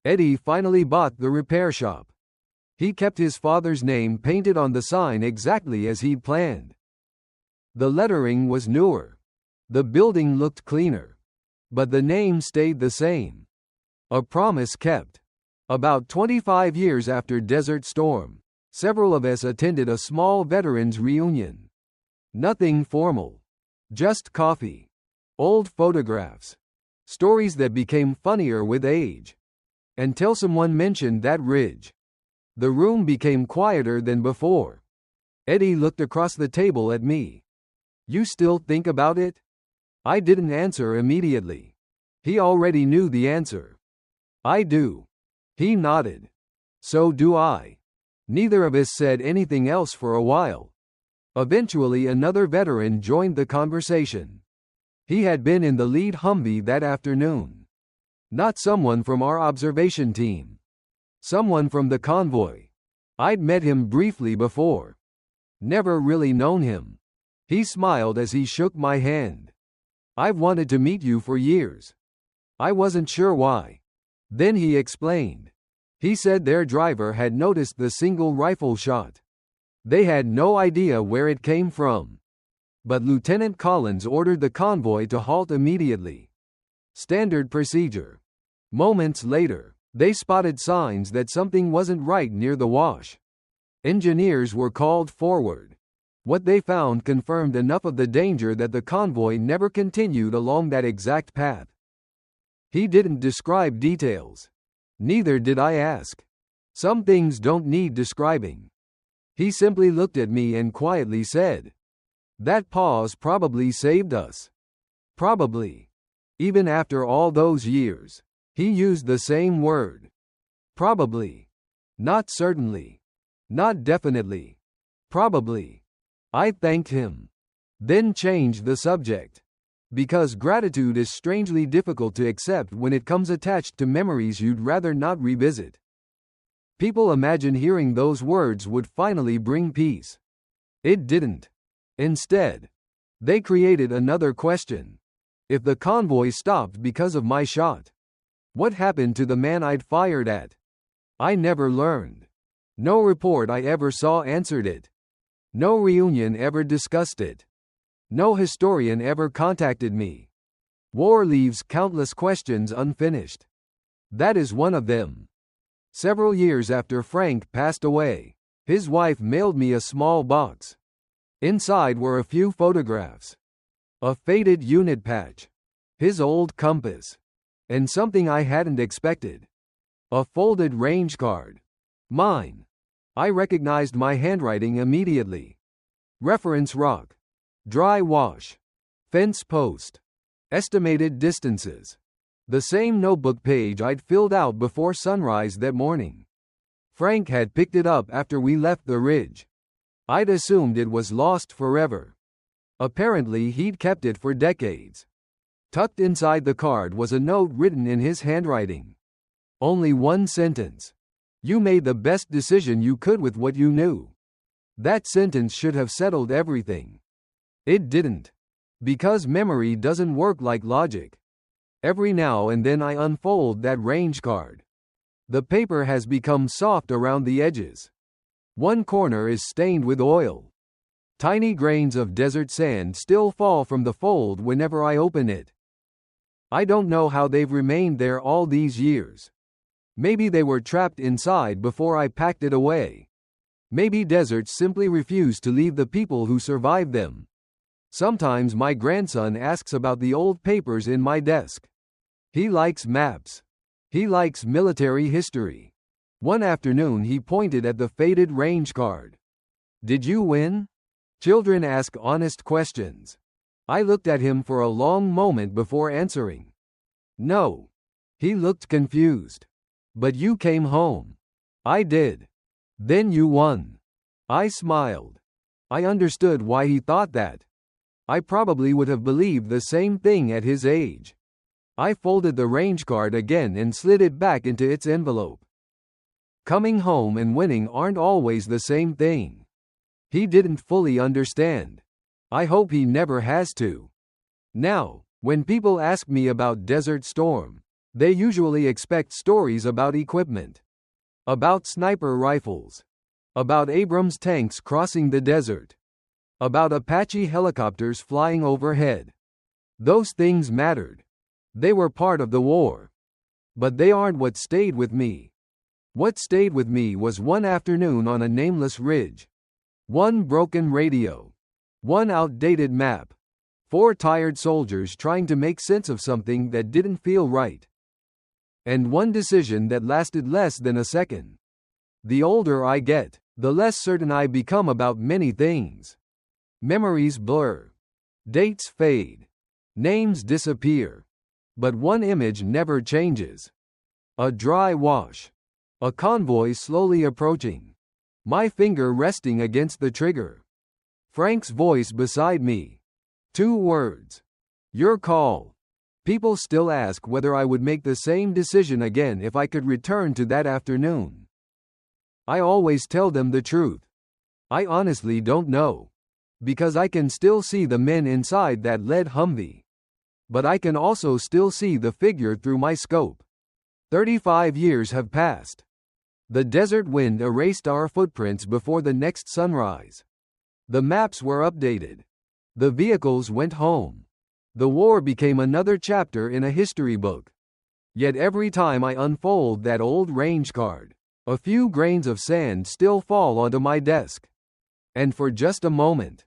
Eddie finally bought the repair shop. He kept his father's name painted on the sign exactly as he'd planned. The lettering was newer. The building looked cleaner. But the name stayed the same. A promise kept. About 25 years after Desert Storm, several of us attended a small veterans reunion. Nothing formal. Just coffee. Old photographs. Stories that became funnier with age. Until someone mentioned that ridge. The room became quieter than before. Eddie looked across the table at me. You still think about it? I didn't answer immediately. He already knew the answer. I do. He nodded. So do I. Neither of us said anything else for a while. Eventually another veteran joined the conversation. He had been in the lead Humvee that afternoon. Not someone from our observation team. Someone from the convoy. I'd met him briefly before. Never really known him. He smiled as he shook my hand. I've wanted to meet you for years. I wasn't sure why. Then he explained. He said their driver had noticed the single rifle shot. They had no idea where it came from. But Lieutenant Collins ordered the convoy to halt immediately. Standard procedure. Moments later, they spotted signs that something wasn't right near the wash. Engineers were called forward. What they found confirmed enough of the danger that the convoy never continued along that exact path. He didn't describe details. Neither did I ask. Some things don't need describing. He simply looked at me and quietly said, "That pause probably saved us." Probably. Even after all those years, he used the same word. Probably. Not certainly. Not definitely. Probably. I thanked him. Then changed the subject. Because gratitude is strangely difficult to accept when it comes attached to memories you'd rather not revisit. People imagine hearing those words would finally bring peace. It didn't. Instead, they created another question. If the convoy stopped because of my shot, what happened to the man I'd fired at? I never learned. No report I ever saw answered it. No reunion ever discussed it. No historian ever contacted me. War leaves countless questions unfinished. That is one of them. Several years after Frank passed away, his wife mailed me a small box. Inside were a few photographs. A faded unit patch. His old compass. And something I hadn't expected. A folded range card. Mine. I recognized my handwriting immediately. Reference rock. Dry wash. Fence post. Estimated distances. The same notebook page I'd filled out before sunrise that morning. Frank had picked it up after we left the ridge. I'd assumed it was lost forever. Apparently he'd kept it for decades. Tucked inside the card was a note written in his handwriting. Only one sentence. You made the best decision you could with what you knew. That sentence should have settled everything. It didn't. Because memory doesn't work like logic. Every now and then I unfold that range card. The paper has become soft around the edges. One corner is stained with oil. Tiny grains of desert sand still fall from the fold whenever I open it. I don't know how they've remained there all these years. Maybe they were trapped inside before I packed it away. Maybe deserts simply refuse to leave the people who survived them. Sometimes my grandson asks about the old papers in my desk. He likes maps. He likes military history. One afternoon he pointed at the faded range card. "Did you win?" Children ask honest questions. I looked at him for a long moment before answering. "No." He looked confused. "But you came home." "I did." "Then you won." I smiled. I understood why he thought that. I probably would have believed the same thing at his age. I folded the range card again and slid it back into its envelope. Coming home and winning aren't always the same thing. He didn't fully understand. I hope he never has to. Now, when people ask me about Desert Storm, they usually expect stories about equipment. About sniper rifles. About Abrams tanks crossing the desert. About Apache helicopters flying overhead. Those things mattered. They were part of the war. But they aren't what stayed with me. What stayed with me was one afternoon on a nameless ridge. One broken radio. One outdated map. 4 tired soldiers trying to make sense of something that didn't feel right. And one decision that lasted less than a second. The older I get, the less certain I become about many things. Memories blur. Dates fade. Names disappear. But one image never changes. A dry wash. A convoy slowly approaching. My finger resting against the trigger. Frank's voice beside me. 2 words. Your call. People still ask whether I would make the same decision again if I could return to that afternoon. I always tell them the truth. I honestly don't know. Because I can still see the men inside that lead Humvee. But I can also still see the figure through my scope. 35 years have passed. The desert wind erased our footprints before the next sunrise. The maps were updated. The vehicles went home. The war became another chapter in a history book. Yet every time I unfold that old range card, a few grains of sand still fall onto my desk. And for just a moment,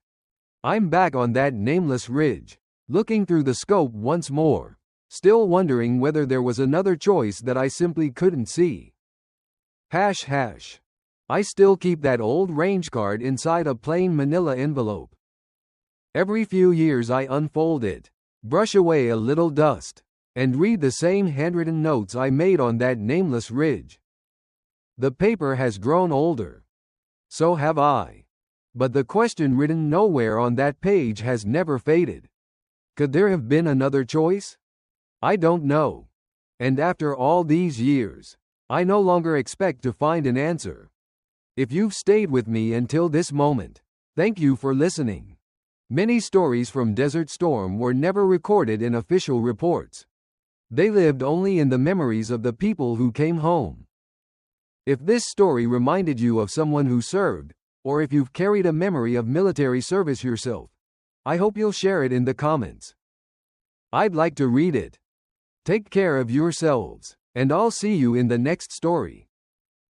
I'm back on that nameless ridge. Looking through the scope once more, still wondering whether there was another choice that I simply couldn't see. ##. I still keep that old range card inside a plain manila envelope. Every few years I unfold it, brush away a little dust, and read the same handwritten notes I made on that nameless ridge. The paper has grown older. So have I. But the question written nowhere on that page has never faded. Could there have been another choice? I don't know. And after all these years, I no longer expect to find an answer. If you've stayed with me until this moment, thank you for listening. Many stories from Desert Storm were never recorded in official reports. They lived only in the memories of the people who came home. If this story reminded you of someone who served, or if you've carried a memory of military service yourself, I hope you'll share it in the comments. I'd like to read it. Take care of yourselves, and I'll see you in the next story.